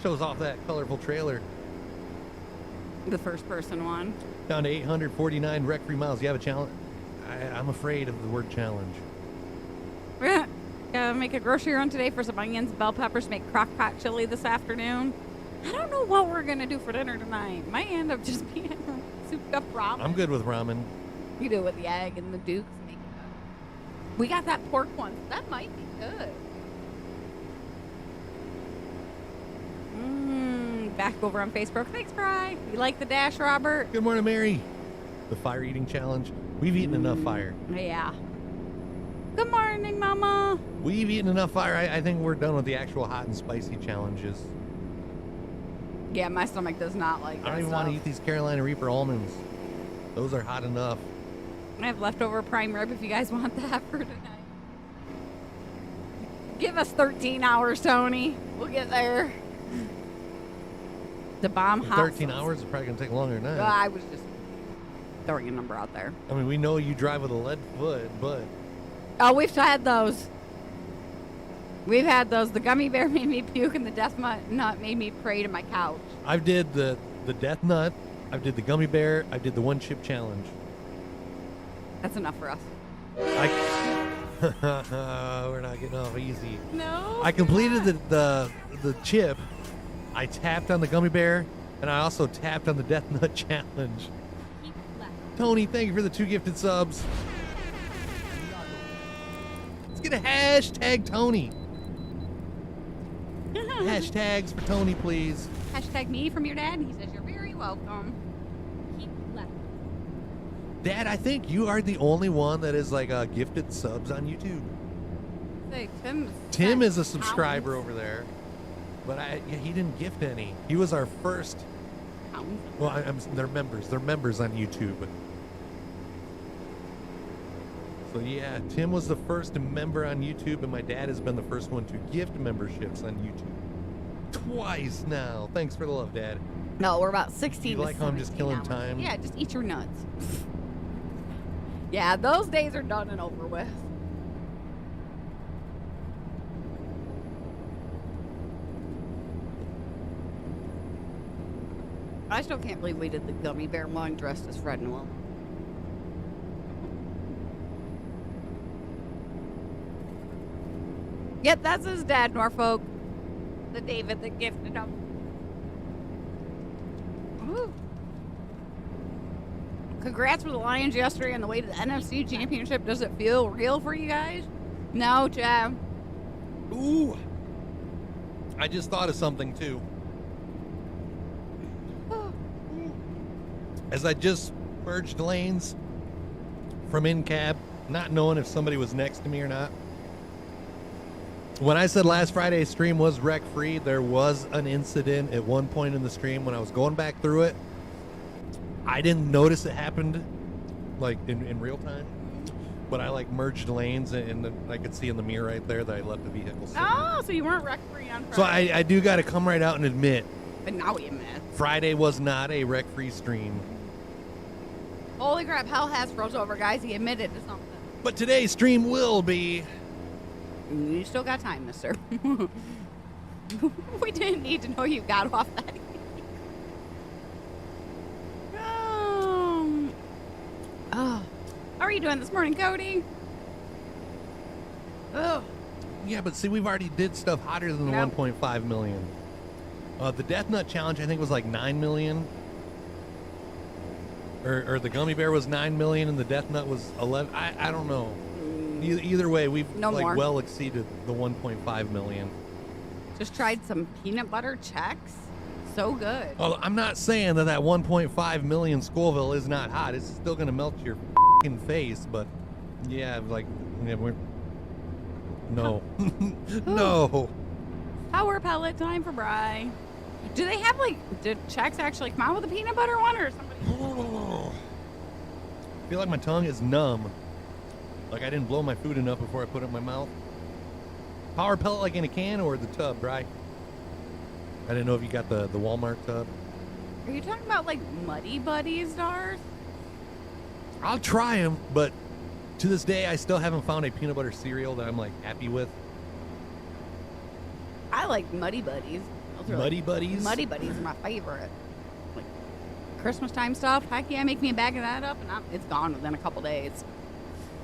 Shows off that colorful trailer. The first person one. Down to 849 wreck-free miles. You have a challenge? I'm afraid of the word challenge. Gotta make a grocery run today for some onions, bell peppers, make crock pot chili this afternoon. I don't know what we're gonna do for dinner tonight. Might end up just being souped up ramen. I'm good with ramen. You do it with the egg and the dukes. We got that pork one. That might be good. Back over on Facebook. Thanks, Bri. You like the dash, Robert? Good morning, Mary. The fire eating challenge. We've eaten enough fire. Yeah. Good morning, Mama. We've eaten enough fire. I think we're done with the actual hot and spicy challenges. Yeah, my stomach does not like that I don't even want to eat these Carolina Reaper almonds. Those are hot enough. I have leftover prime rib if you guys want that for tonight. Give us 13 hours, Tony. We'll get there. The bomb hot 13 sauce. hours is probably going to take longer than that. I was just throwing a number out there. I mean, we know you drive with a lead foot, but... Oh, we've had those. We've had those. The gummy bear made me puke, and the death nut made me pray to my couch. I did the death nut. I did the gummy bear. I did the one chip challenge. That's enough for us. We're not getting off easy. No. I completed the chip. I tapped on the gummy bear, and I also tapped on the death nut challenge. Keep left. Tony, thank you for the 2 gifted subs. Let's get a hashtag Tony. Hashtags for Tony, please. Hashtag me from your dad. He says you're very welcome. Keep left. Dad, I think you are the only one that is like gifted subs on YouTube. Say, Tim is a subscriber over there, but he didn't gift any. He was our first. Well, they're members. They're members on YouTube. So yeah, Tim was the first member on YouTube, and my dad has been the first one to gift memberships on YouTube. Twice now. Thanks for the love, Dad. No, we're about 16 You to like how I'm just 17 killing hours. time? Yeah, just eat your nuts. Yeah, those days are done and over with. I still can't believe we did the gummy bear one dressed as Fred and Will. Yep, that's his dad, Norfolk. The David that gifted him. Woo. Congrats for the Lions yesterday on the way to the NFC Championship. Does it feel real for you guys? No, Chad. Ooh. I just thought of something too. As I just merged lanes from in cab, not knowing if somebody was next to me or not. When I said last Friday's stream was wreck free, there was an incident at one point in the stream when I was going back through it. I didn't notice it happened like in real time, but I like merged lanes and I could see in the mirror right there that I left the vehicle sitting. Oh, so you weren't wreck free on Friday. So I do got to come right out and admit, But now we admit. Friday was not a wreck free stream. Holy crap, hell has froze over, guys. He admitted to something. But today's stream will be. You still got time, mister. We didn't need to know you got off that. Oh. How are you doing this morning, Cody? Oh. Yeah, but see, we've already did stuff hotter than the Nope. 1.5 million. The Death Nut Challenge, I think, was like 9 million. Or the Gummy Bear was 9 million and the Death Nut was 11. I don't know. Either way, we've No more. well exceeded the 1.5 million. Just tried some peanut butter Chex. So good. Well, I'm not saying that 1.5 million Scoville is not hot. It's still going to melt your f***ing face, but yeah, like, yeah, we're... No. No. Power pellet time for Bri. Do they have, like, did Chex actually come out with a peanut butter one or somebody? I feel like my tongue is numb. Like I didn't blow my food enough before I put it in my mouth. Power pellet like in a can or the tub, right? I didn't know if you got the Walmart tub. Are you talking about, like, Muddy Buddies, Darth? I'll try them, but to this day, I still haven't found a peanut butter cereal that I'm like happy with. I like Muddy Buddies. Those are Muddy Buddies? Muddy Buddies are my favorite. Like, Christmas time stuff. Heck yeah, make me a bag of that up, and it's gone within a couple days.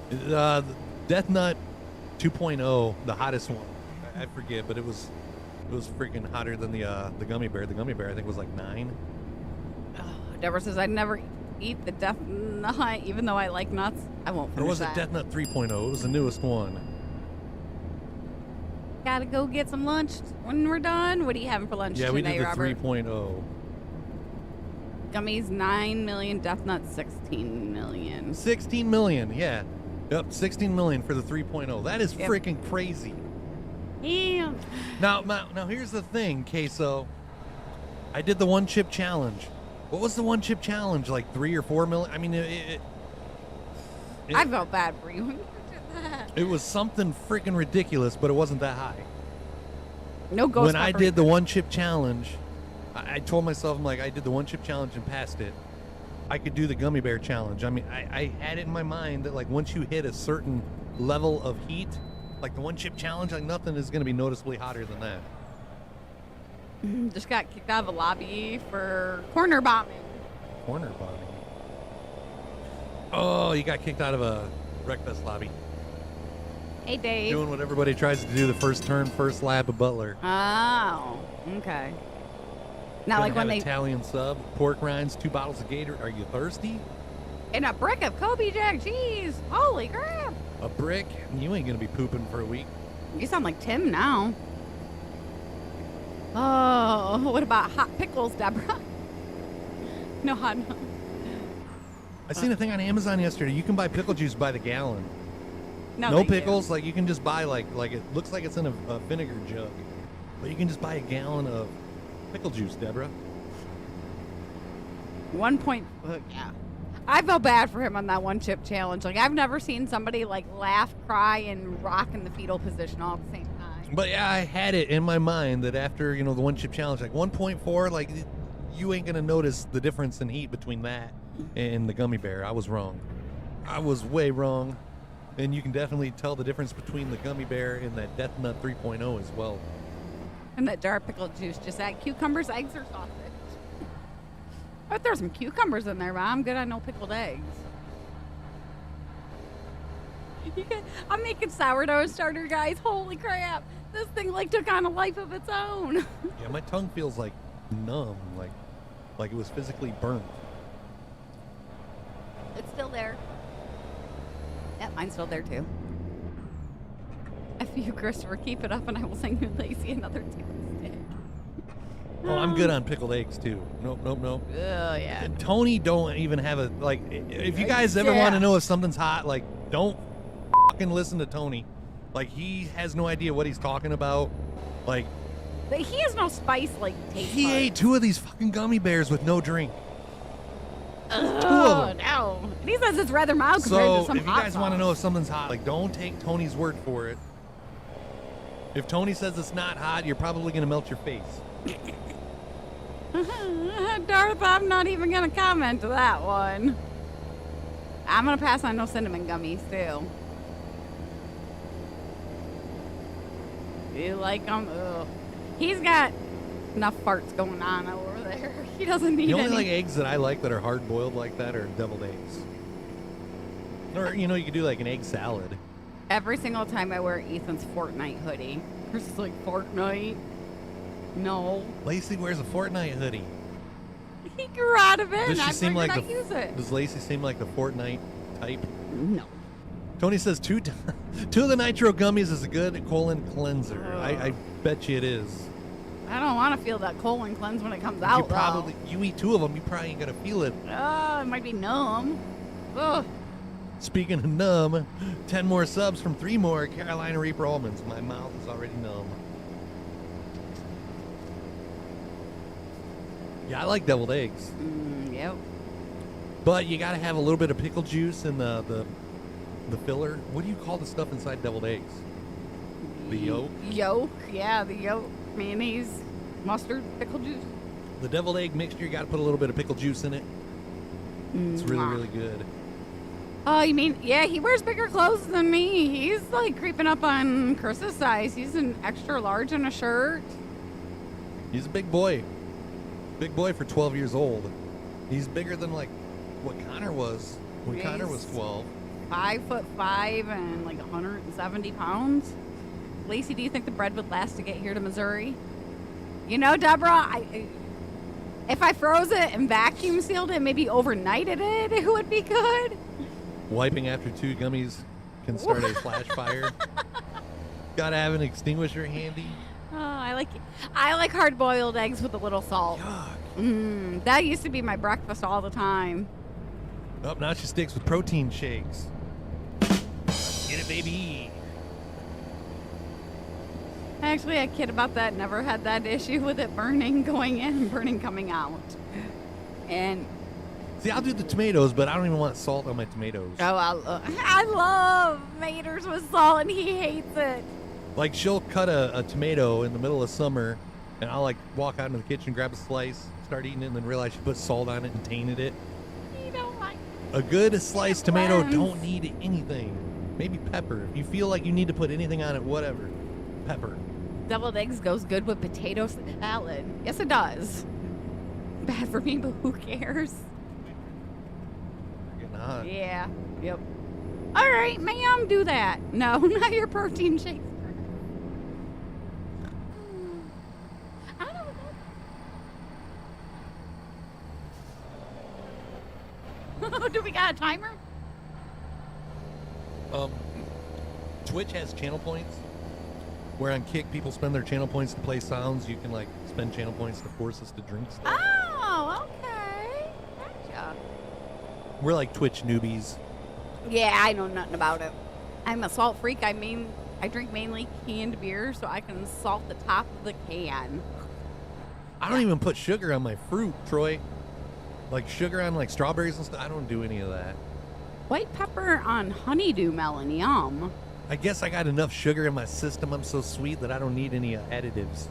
The Death Nut 2.0, the hottest one. I forget, but it was freaking hotter than the gummy bear. The gummy bear, I think, was like 9. Deborah says I'd never eat the death nut, even though I like nuts. I won't finish Or was it that. Death Nut 3.0? It was the newest one. Gotta go get some lunch when we're done. What are you having for lunch Yeah, today, we did the Robert? 3.0. Gummies 9 million, death nuts 16 million. 16 million, yeah. Yep, 16 million for the 3.0. That is Yep. freaking crazy. Damn. Now, here's the thing, Queso. I did the one chip challenge. What was the one chip challenge? Like 3 or 4 million? I mean, I felt bad for you when you did that. it was something freaking ridiculous, but it wasn't that high. No ghost When I pepper. did the one chip challenge, I told myself, I'm like, I did the one chip challenge and passed it. I could do the gummy bear challenge. I mean, I had it in my mind that, like, once you hit a certain level of heat, like the one chip challenge, like nothing is going to be noticeably hotter than that. Just got kicked out of a lobby for corner bombing. Corner bombing. Oh, you got kicked out of a Wreckfest lobby. Hey, Dave. Doing what everybody tries to do, the first turn, first lap of Butler. Oh, okay. Not like when they Italian sub, pork rinds, 2 bottles of Gator. Are you thirsty? in a brick of Kobe Jack cheese. Holy crap! A brick? You ain't gonna be pooping for a week. You sound like Tim now. Oh, what about hot pickles, Deborah? No hot. No. I seen a thing on Amazon yesterday. You can buy pickle juice by the gallon. No, No thank you. pickles. Like you can just buy like it looks like it's in a vinegar jug, but you can just buy a gallon of pickle juice, Deborah. 1 point. Yeah. I felt bad for him on that one chip challenge. Like I've never seen somebody like laugh, cry, and rock in the fetal position all at the same time. But yeah, I had it in my mind that after the one chip challenge, like 1.4, like you ain't gonna notice the difference in heat between that and the gummy bear. I was wrong. I was way wrong. And you can definitely tell the difference between the gummy bear and that Death Nut 3.0 as well. And that jar of pickled juice. Just add cucumbers, eggs, or sausage. I would throw some cucumbers in there, but I'm good on no pickled eggs. I'm making sourdough starter, guys. Holy crap. This thing like took on a life of its own. Yeah, my tongue feels like numb, like it was physically burnt. It's still there. Yeah, mine's still there too. F you, Christopher. Keep it up and I will sing you Lacey another Tuesday. Oh, I'm good on pickled eggs too. Nope. Oh, yeah. And Tony don't even have a, like, if you guys ever Yeah. want to know if something's hot, like, don't fucking listen to Tony. Like, he has no idea what he's talking about. Like, But he has no spice like taste he buds. ate 2 of these fucking gummy bears with no drink. Oh, 2 of them. no. And he says it's rather mild compared So to some if you hot guys want to sauce. know if something's hot, like, don't take Tony's word for it. If Tony says it's not hot, you're probably going to melt your face. Darth, I'm not even going to comment to that one. I'm going to pass on no cinnamon gummies, too. You like them? Ugh. He's got enough farts going on over there. He doesn't need The only any. like eggs that I like that are hard boiled like that are deviled eggs. Or you could do like an egg salad. Every single time I wear Ethan's Fortnite hoodie, Chris is like, Fortnite? No. Lacey wears a Fortnite hoodie. He grew out of it, Does and I she seem figured like I'd use it. Does Lacey seem like the Fortnite type? No. Tony says two of the nitro gummies is a good colon cleanser. I bet you it is. I don't want to feel that colon cleanse when it comes You out, probably you eat 2 of them, you probably ain't gonna feel it. though. It might be numb. Ugh. Speaking of numb, 10 more subs from 3 more Carolina Reaper almonds. My mouth is already numb. Yeah, I like deviled eggs, Yep. but you gotta have a little bit of pickle juice in the filler. What do you call the stuff inside deviled eggs? The yolk? Yolk, yeah, the yolk. Mayonnaise, mustard, pickle juice. The deviled egg mixture, you gotta put a little bit of pickle juice in it. It's really, Mwah. really good. Oh, you mean, yeah, he wears bigger clothes than me. He's like creeping up on Chris's size. He's an extra large in a shirt. He's a big boy. Big boy for 12 years old. He's bigger than like what Connor was when Connor was 12. 5'5" and like 170 pounds. Lacey, do you think the bread would last to get here to Missouri? You know, Deborah, if I froze it and vacuum sealed it, maybe overnighted it would be good. Wiping after 2 gummies can start a flash fire. Gotta have an extinguisher handy. Oh, I like hard-boiled eggs with a little salt. Yuck. That used to be my breakfast all the time. Oh, now she sticks with protein shakes. Get it, baby. Actually, I kid about that. Never had that issue with it burning going in and burning coming out. And See, I'll do the tomatoes, but I don't even want salt on my tomatoes. I love tomatoes with salt, and he hates it. Like, she'll cut a tomato in the middle of summer, and I'll, like, walk out into the kitchen, grab a slice, start eating it, and then realize she put salt on it and tainted it. You don't like A good sliced tomato blends. don't need anything. Maybe pepper. If you feel like you need to put anything on it, whatever. Pepper. deviled eggs goes good with potato salad. Yes, it does. Bad for me, but who cares? You're getting hot. Yeah. Yep. All right, ma'am, do that. No, not your protein shakes. I don't know what that- Do we got a timer? Twitch has channel points. Where on Kick, people spend their channel points to play sounds. You can, like, spend channel points to force us to drink stuff. Oh, okay. Gotcha. We're like Twitch newbies. Yeah, I know nothing about it. I'm a salt freak. I drink mainly canned beer, so I can salt the top of the can. I don't even put sugar on my fruit, Troy. Like sugar on like strawberries and stuff. I don't do any of that. White pepper on honeydew melon, yum. I guess I got enough sugar in my system. I'm so sweet that I don't need any additives.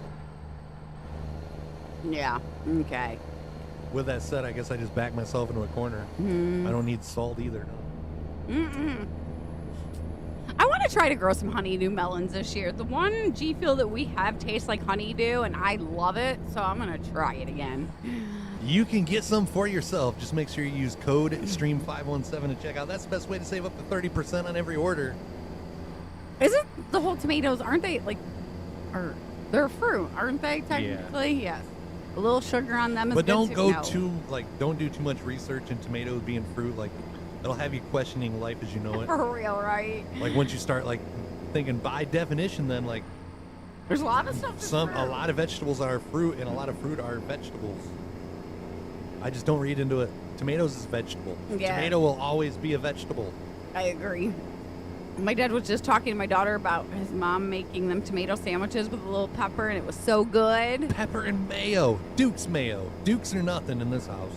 Yeah, okay. With that said, I guess I just back myself into a corner. I don't need salt either. No. Mm-mm. I want to try to grow some honeydew melons this year. The one G Fuel that we have tastes like honeydew, and I love it, so I'm going to try it again. You can get some for yourself. Just make sure you use code STREAM517 to check out. That's the best way to save up to 30% on every order. Isn't the whole tomatoes, aren't they, like, they're fruit, aren't they, technically? Yeah. Yes. A little sugar on them is But good don't too. go No. don't do too much research in tomatoes being fruit. Like, it'll have you questioning life as you know it. For real, right? Like, once you start, like, thinking by definition, then, like, There's a lot of stuff that's a fruit. lot of vegetables are fruit, and a lot of fruit are vegetables. I just don't read into it. Tomatoes is vegetable. Yeah. Tomato will always be a vegetable. I agree. My dad was just talking to my daughter about his mom making them tomato sandwiches with a little pepper, and it was so good. Pepper and mayo. Duke's mayo. Dukes are nothing in this house.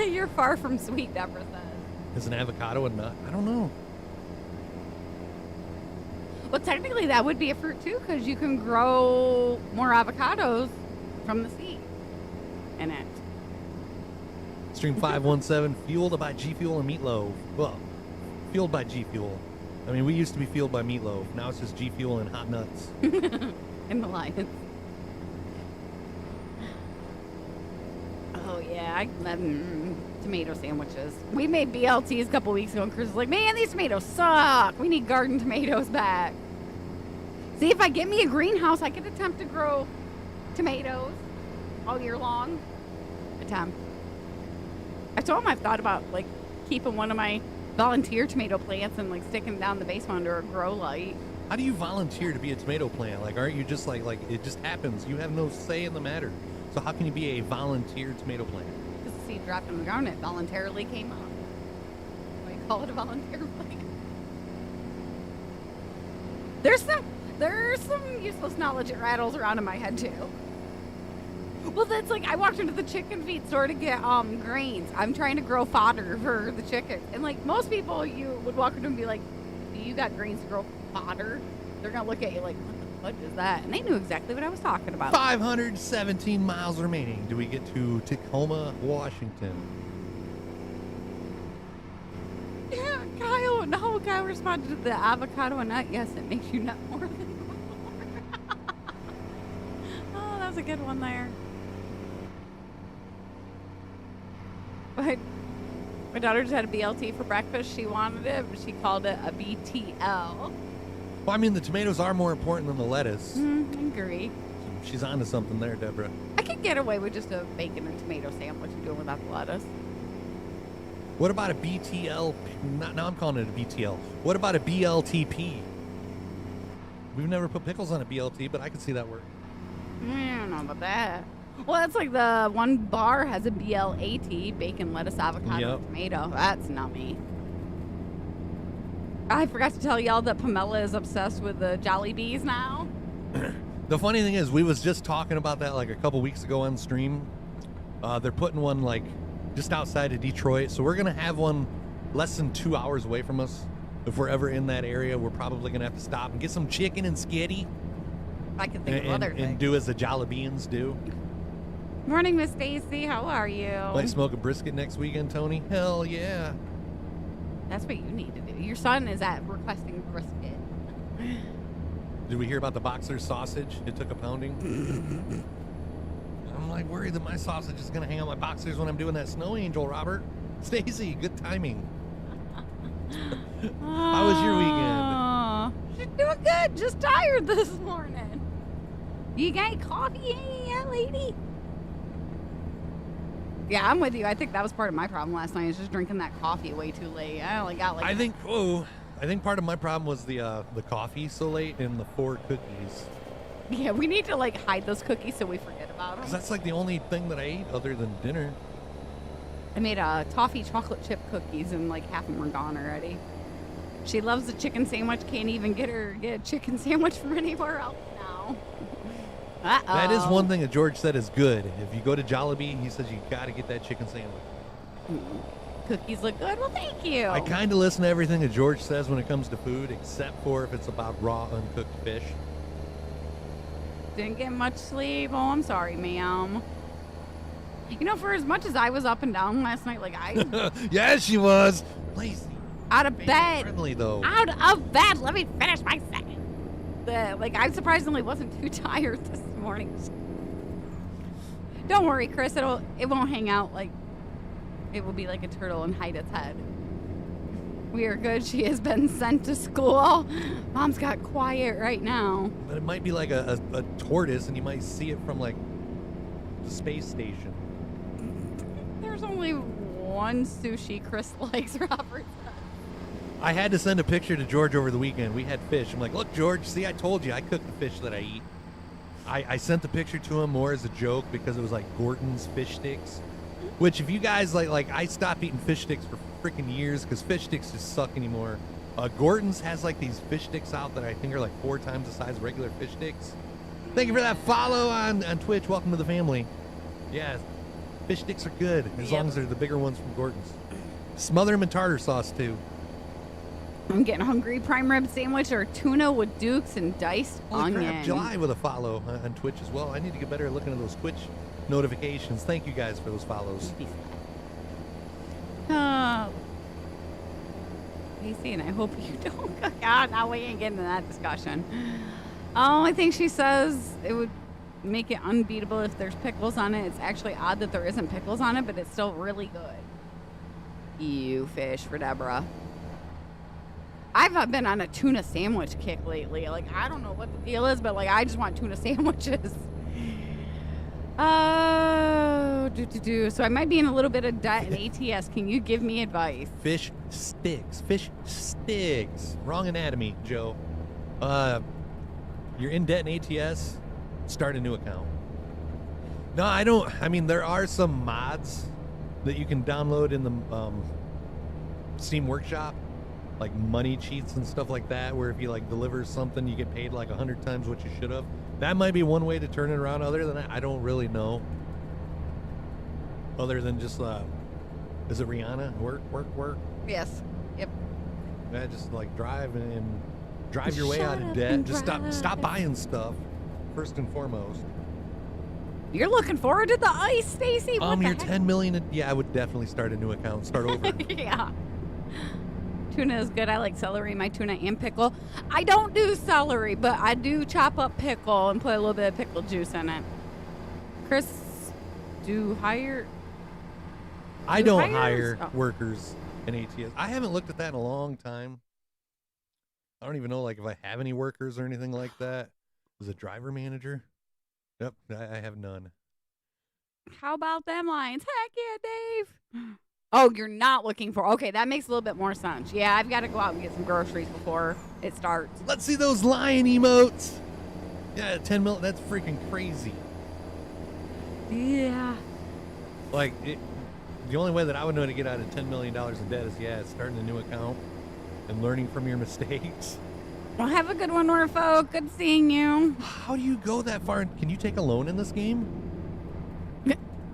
You're far from sweet, Deborah says. Is an avocado a nut? I don't know. Well, technically, that would be a fruit, too, because you can grow more avocados from the seed in it. Stream 517, fueled by G Fuel and Meatloaf. Well, fueled by G Fuel. I mean, we used to be fueled by Meatloaf. Now it's just G Fuel and hot nuts. In the Lions. Oh, yeah. I love tomato sandwiches. We made BLTs a couple weeks ago, and Chris was like, man, these tomatoes suck. We need garden tomatoes back. See, if I get me a greenhouse, I could attempt to grow tomatoes all year long. Attempt. I told him I've thought about, like, keeping one of my volunteer tomato plants and, like, sticking it down the basement under a grow light. How do you volunteer to be a tomato plant? Like, aren't you just like it just happens? You have no say in the matter. So how can you be a volunteer tomato plant? Because the seed dropped in the ground, it voluntarily came up. We call it a volunteer plant. There's some useless knowledge that rattles around in my head too. Well, that's like I walked into the chicken feed store to get grains. I'm trying to grow fodder for the chickens, and like most people, you would walk into and be like, "Do you got grains to grow fodder?" They're gonna look at you like, "What is that?" And they knew exactly what I was talking about. 517 miles remaining. Do we get to Tacoma, Washington? Yeah, Kyle. No, Kyle responded to the avocado and nut. Yes, it makes you nut more than before. Oh, that was a good one there. But My daughter just had a BLT for breakfast. She wanted it, but she called it a BTL. Well, I mean, the tomatoes are more important than the lettuce. I agree. She's onto something there, Deborah. I could get away with just a bacon and tomato sandwich and doing without the lettuce. What about a BTL? Now I'm calling it a BTL. What about a BLTP? We've never put pickles on a BLT, but I could see that work. I don't know about that. Well, that's like the one bar has a BLAT, bacon, lettuce, avocado, and tomato. That's nummy. I forgot to tell y'all that Pamela is obsessed with the Jollibees now. The funny thing is, we was just talking about that like a couple weeks ago on stream. They're putting one like just outside of Detroit, so we're gonna have one less than 2 hours away from us. If we're ever in that area, we're probably gonna have to stop and get some chicken and skitty. I can think of other things. And do as the Jollibeans do. Morning, Miss Stacy. How are you? Might smoke a brisket next weekend, Tony. Hell yeah. That's what you need to do. Your son is at requesting brisket. Did we hear about the Boxer sausage? It took a pounding. I'm like worried that my sausage is gonna hang on my boxers when I'm doing that snow angel, Robert. Stacy, good timing. How was your weekend? She's doing good. Just tired this morning. You got coffee, yeah, lady? Yeah, I'm with you. I think that was part of my problem last night. Is just drinking that coffee way too late. I only got like. I think part of my problem was the coffee so late and the 4 cookies. Yeah, we need to like hide those cookies so we forget about them. 'Cause that's like the only thing that I ate other than dinner. I made toffee chocolate chip cookies and like half of them are gone already. She loves the chicken sandwich. Can't even get a chicken sandwich from anywhere else now. Uh-oh. That is one thing that George said is good. If you go to Jollibee, he says you got to get that chicken sandwich. Cookies look good. Well, thank you. I kind of listen to everything that George says when it comes to food, except for if it's about raw, uncooked fish. Didn't get much sleep. Oh, I'm sorry, ma'am. You know, for as much as I was up and down last night, like I... Yes, she was. Lazy. Out of bed. Friendly, though. Out of bed. Let me finish my second. I surprisingly wasn't too tired this morning. Don't worry, Chris. It won't hang out like... It will be like a turtle and hide its head. We are good. She has been sent to school. Mom's got quiet right now. But it might be like a tortoise, and you might see it from, like, the space station. There's only one sushi Chris likes, Robert. I had to send a picture to George over the weekend. We had fish. I'm like, look, George, see, I told you I cook the fish that I eat. I sent the picture to him more as a joke because it was like Gorton's fish sticks. Which, if you guys like I stopped eating fish sticks for freaking years because fish sticks just suck anymore. Gorton's has like these fish sticks out that I think are like 4 times the size of regular fish sticks. Thank you for that follow on Twitch. Welcome to the family. Yeah, fish sticks are good as long as they're the bigger ones from Gorton's. Smother them in tartar sauce too. I'm getting hungry. Prime rib sandwich or tuna with dukes and diced Holy onion. crap, July with a follow on Twitch as well. I need to get better at looking at those Twitch notifications. Thank you guys for those follows. Casey, and I hope you don't cook out. Now we ain't getting into that discussion. I think she says it would make it unbeatable if there's pickles on it. It's actually odd that there isn't pickles on it, but it's still really good. You fish for Deborah. I've been on a tuna sandwich kick lately. Like, I don't know what the deal is, but like, I just want tuna sandwiches. So I might be in a little bit of debt in ATS. Can you give me advice? Fish sticks. Fish sticks. Wrong anatomy, Joe. You're in debt in ATS, start a new account. No, I don't. I mean, there are some mods that you can download in the Steam Workshop, like money cheats and stuff like that, where if you like deliver something, you get paid like 100 times what you should have. That might be one way to turn it around. Other than that, I don't really know. Other than just, is it Rihanna? Work? Yes. Yep. Yeah, just like drive and drive your way out of debt. Just stop buying stuff, first and foremost. You're looking forward to the ice, Stacy? You're 10 million. Yeah, I would definitely start a new account. Start over. Yeah. Tuna is good. I like celery, my tuna, and pickle. I don't do celery, but I do chop up pickle and put a little bit of pickle juice in it. Chris, do hire I You don't hire? hire Oh. workers in ATS. I haven't looked at that in a long time. I don't even know like if I have any workers or anything like that. Is a driver manager? Yep, I have none. How about them Lions? Heck yeah, Dave. Oh, you're not looking for. Okay, that makes a little bit more sense. Yeah, I've got to go out and get some groceries before it starts. Let's see those lion emotes. Yeah, 10 mil. That's freaking crazy. Yeah. Like, the only way that I would know to get out of $10 million in debt is, starting a new account and learning from your mistakes. Well, have a good one, Norfolk. Good seeing you. How do you go that far? Can you take a loan in this game?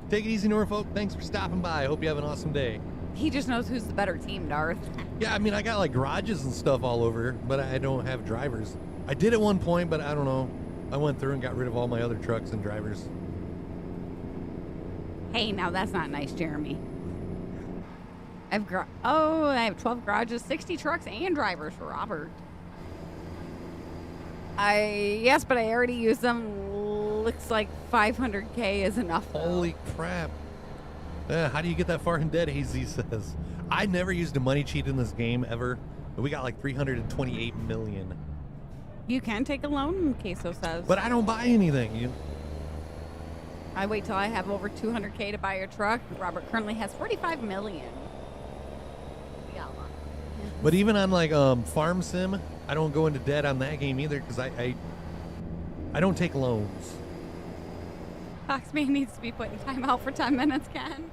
Take it easy, Norfolk. Thanks for stopping by. I hope you have an awesome day. He just knows who's the better team, Darth. Yeah, I mean, I got like garages and stuff all over, but I don't have drivers. I did at one point, but I don't know. I went through and got rid of all my other trucks and drivers. Hey, now that's not nice, Jeremy. I have 12 garages, 60 trucks, and drivers for Robert. Yes, but I already used them. Looks like 500K is enough. Though. Holy crap. How do you get that far in debt, AZ says. I never used a money cheat in this game ever. But we got like 328 million. You can take a loan, Queso says. But I don't buy anything. I wait till I have over 200K to buy a truck. Robert currently has 45 million. We got one. But even on like Farm Sim, I don't go into debt on that game either because I don't take loans. Foxman needs to be put in time out for 10 minutes, Ken.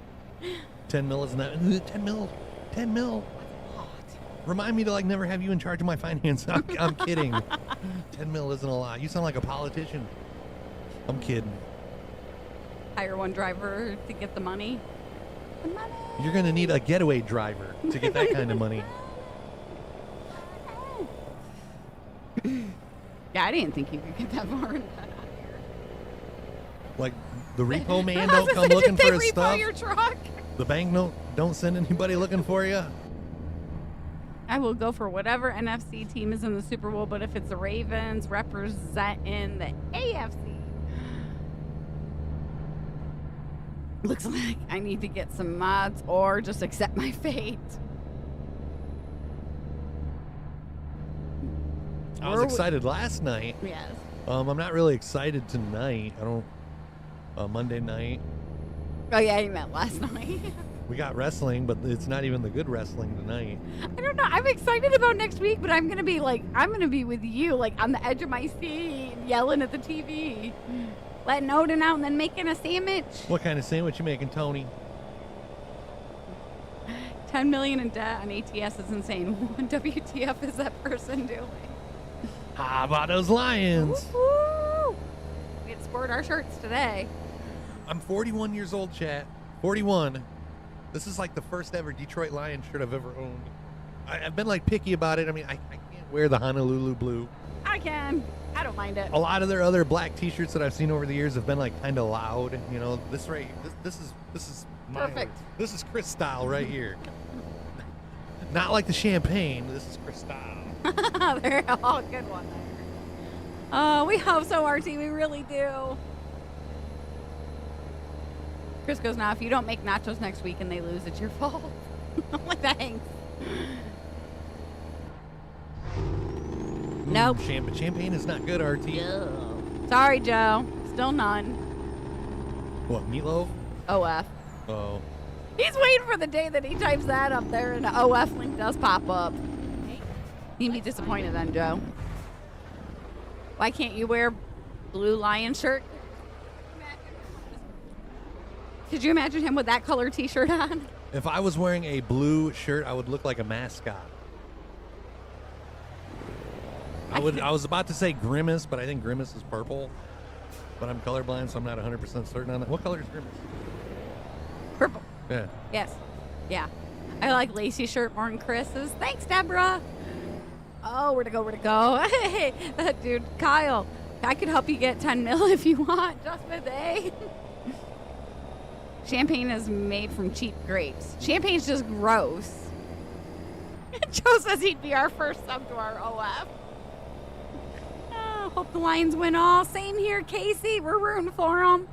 10 mil isn't that 10 mil? 10 mil. Remind me to like never have you in charge of my finance. I'm kidding. 10 mil isn't a lot. You sound like a politician. I'm kidding. Hire one driver to get the money. The money. You're gonna need a getaway driver to get that kind of money. Yeah, I didn't think you could get that far in that. Like the repo man don't come looking for his stuff. Your truck? The bank don't send anybody looking for you. I will go for whatever NFC team is in the Super Bowl, but if it's the Ravens representing the AFC, looks like I need to get some mods or just accept my fate. I was excited last night. Yes. I'm not really excited tonight. Monday night. Oh yeah, you meant last night. We got wrestling, but it's not even the good wrestling tonight. I don't know. I'm excited about next week, but I'm gonna be with you, like on the edge of my seat, yelling at the TV, letting Odin out, and then making a sandwich. What kind of sandwich you making, Tony? 10 million in debt on ATS is insane. What WTF is that person doing? How about those Lions? Woo-hoo! We had to sport our shirts today. I'm 41 years old, chat. 41. This is like the first ever Detroit Lions shirt I've ever owned. I've been like picky about it. I mean, I can't wear the Honolulu blue. I can. I don't mind it. A lot of their other black T-shirts that I've seen over the years have been like kind of loud. You know, this is Perfect. This is Chris style right here. Not like the champagne. This is Chris style. They're all good one there. We hope so, RT. We really do. Chris goes, now if you don't make nachos next week and they lose, it's your fault. I'm like, thanks. Nope. Champagne is not good, RT. No. Sorry, Joe. Still none. What, meatloaf? OF. Oh. He's waiting for the day that he types that up there and the OF link does pop up. You'd be disappointed then, Joe. Why can't you wear blue lion shirt? Could you imagine him with that color T-shirt on? If I was wearing a blue shirt, I would look like a mascot. I was about to say Grimace, but I think Grimace is purple. But I'm colorblind, so I'm not 100% certain on that. What color is Grimace? Purple. Yeah. Yes. Yeah. I like Lacey's shirt more than Chris's. Thanks, Deborah. Oh, where to go? Hey, that dude, Kyle. I could help you get 10 mil if you want. Just with A. Champagne is made from cheap grapes. Champagne's just gross. Joe says he'd be our first sub to our OF. Oh, hope the Lions win all. Same here, Casey. We're rooting for them.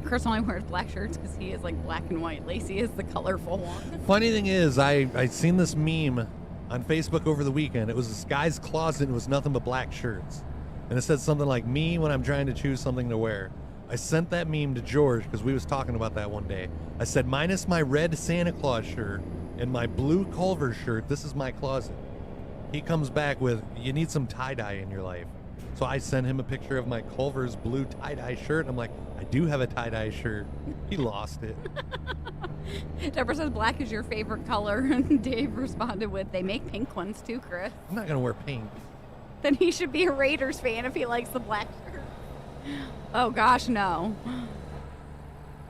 Chris only wears black shirts because he is like black and white. Lacey is the colorful one. Funny thing is, I seen this meme on Facebook over the weekend. It was this guy's closet and it was nothing but black shirts. And it said something like, me when I'm trying to choose something to wear. I sent that meme to George because we was talking about that one day. I said, minus my red Santa Claus shirt and my blue Culver shirt, this is my closet. He comes back with, you need some tie-dye in your life. So I sent him a picture of my Culver's blue tie-dye shirt. I'm like, I do have a tie-dye shirt. He lost it. Deborah says black is your favorite color. And Dave responded with, they make pink ones too, Chris. I'm not going to wear pink. Then he should be a Raiders fan if he likes the black shirt. Oh, gosh, no.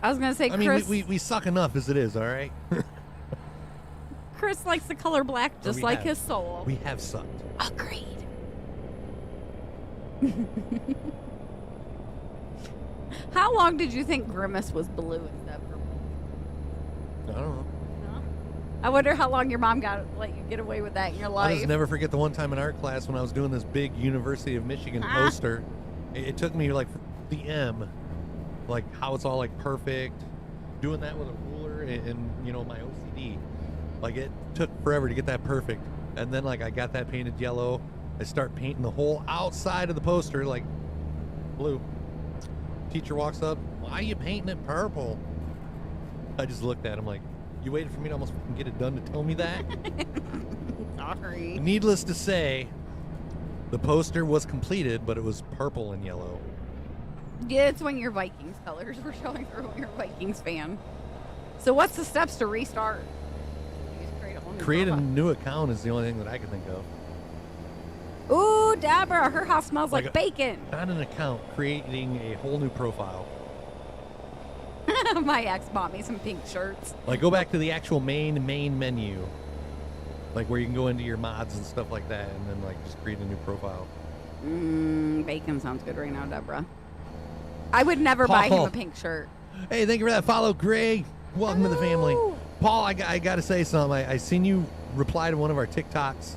I was going to say, Chris. I mean, we suck enough as it is, all right? Chris likes the color black just like his soul. We have sucked. Agreed. How long did you think Grimace was blue instead of purple? I don't know. Huh? I wonder how long your mom let you get away with that in your life. I'll just never forget the one time in art class when I was doing this big University of Michigan poster. It took me like the M, like how it's all like perfect, doing that with a ruler and you know, my OCD. Like it took forever to get that perfect. And then like I got that painted yellow. I start painting the whole outside of the poster like blue. Teacher walks up, why are you painting it purple? I just looked at him like, you waited for me to almost get it done to tell me that? Sorry. Needless to say, the poster was completed, but it was purple and yellow. Yeah, it's when your Vikings colors were showing through when you're a Vikings fan. So what's the steps to restart? You just create a whole new Create a profile. new account is the only thing that I can think of. Ooh, Deborah, her house smells like bacon. Not an account, creating a whole new profile. My ex bought me some pink shirts. Like go back to the actual main menu. Like where you can go into your mods and stuff like that and then like just create a new profile. Bacon sounds good right now, Deborah. I would never buy him a pink shirt. Hey, thank you for that follow, Greg. Welcome to the family. Paul, I got to say something. I seen you reply to one of our TikToks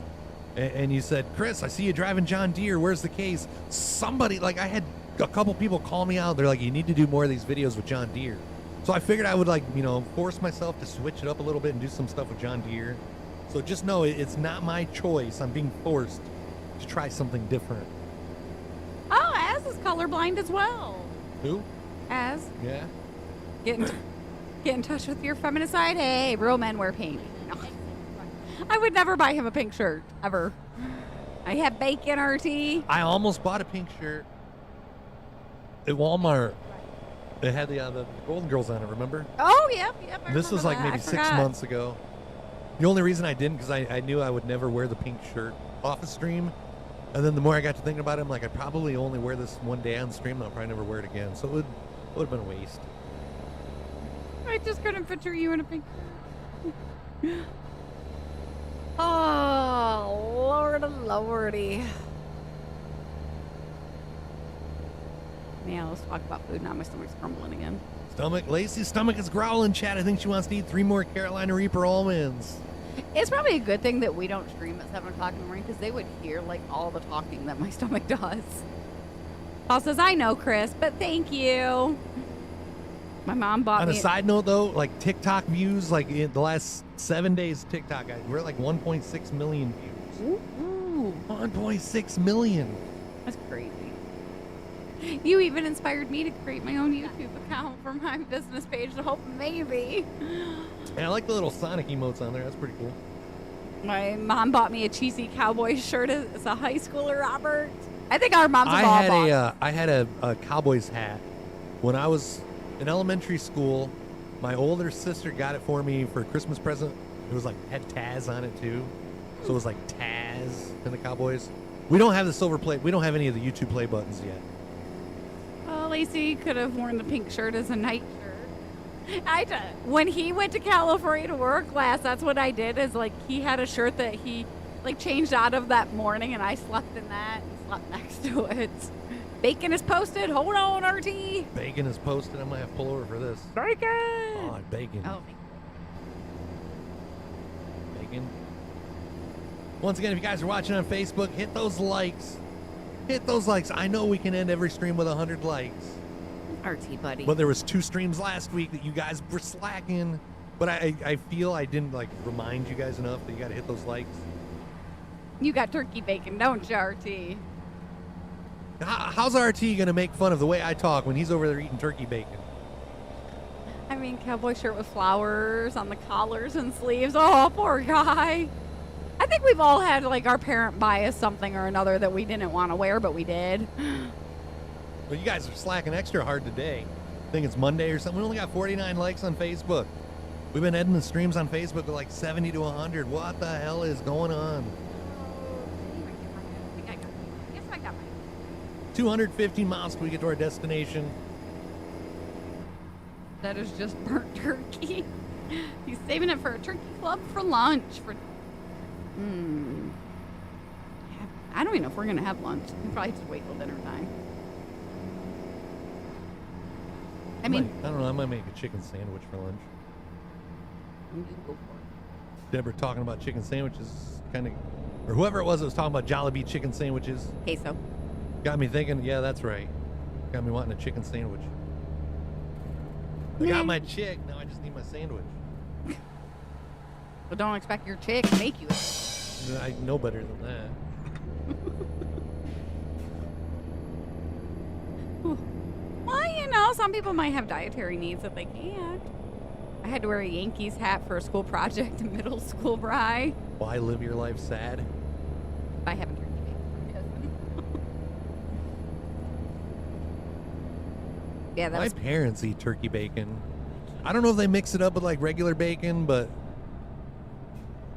and you said, Chris, I see you driving John Deere. Where's the case? Somebody, like I had a couple people call me out. They're like, you need to do more of these videos with John Deere. So I figured I would like, you know, force myself to switch it up a little bit and do some stuff with John Deere. So just know it's not my choice. I'm being forced to try something different. Oh, Az is colorblind as well. Who? Az. Yeah. Get in touch with your feminist side. Hey, real men wear pink. No. I would never buy him a pink shirt, ever. I have bacon, RT. I almost bought a pink shirt at Walmart. It had the Golden Girls on it, remember? Oh, yep. This was like maybe 6 months ago. The only reason I didn't, because I knew I would never wear the pink shirt off a stream. And then the more I got to thinking about it, I'm like, I probably only wear this one day on stream, and I'll probably never wear it again. So it would have been a waste. I just couldn't picture you in a pink shirt. Oh, Lord lordy. Yeah, let's talk about food. Now my stomach's grumbling again. Lacey's stomach is growling, Chad. I think she wants to eat 3 more Carolina Reaper almonds. It's probably a good thing that we don't stream at 7 o'clock in the morning because they would hear like all the talking that my stomach does. Paul says, I know, Chris, but thank you. My mom bought me. On a side note, though, like TikTok views, like in the last 7 days, TikTok, we're at like 1.6 million views. Ooh, 1.6 million. that's crazy. You even inspired me to create my own YouTube account for my business page to hope maybe. And I like the little Sonic emotes on there. That's pretty cool. My mom bought me a cheesy cowboy shirt as a high schooler, Robert. I think our moms have all bought. I had a Cowboys hat when I was in elementary school. My older sister got it for me for a Christmas present. It was like had Taz on it too, so it was like Taz and the Cowboys. We don't have the silver play. We don't have any of the YouTube play buttons yet. Oh, Lacey could have worn the pink shirt as a night shirt. When he went to California to work last, that's what I did. Is like he had a shirt that he like changed out of that morning, and I slept in that and slept next to it. Bacon is posted. Hold on, RT. Bacon is posted. I might have to pull over for this. Bacon. Oh, bacon. Oh, Bacon. Once again, if you guys are watching on Facebook, hit those likes. Hit those likes. I know we can end every stream with 100 likes. RT, buddy. But there was 2 streams last week that you guys were slacking. But I feel I didn't like remind you guys enough that you got to hit those likes. You got turkey bacon, don't you, RT? How's RT gonna make fun of the way I talk when he's over there eating turkey bacon? I mean, cowboy shirt with flowers on the collars and sleeves. Oh, poor guy. I think we've all had like our parent buy us something or another that we didn't want to wear, but we did. Well, you guys are slacking extra hard today. I think it's Monday or something. We only got 49 likes on Facebook. We've been editing the streams on Facebook with like 70 to 100. What the hell is going on? Yes, I got mine. 215 miles till we get to our destination. That is just burnt turkey. He's saving it for a turkey club for lunch. I don't even know if we're going to have lunch. We probably just wait till dinner time. I mean, I don't know. I might make a chicken sandwich for lunch. you go for it. Deborah talking about chicken sandwiches, kind of, or whoever it was that was talking about Jollibee chicken sandwiches. Queso. Got me thinking, yeah, that's right. Got me wanting a chicken sandwich. I got my chick, now I just need my sandwich. But don't expect your chick to make you it. I know better than that. Well, you know, some people might have dietary needs that they can't. I had to wear a Yankees hat for a school project in middle school, Bri. Why live your life sad? By having turkey bacon. Yeah, that My was parents eat turkey bacon. I don't know if they mix it up with like regular bacon, but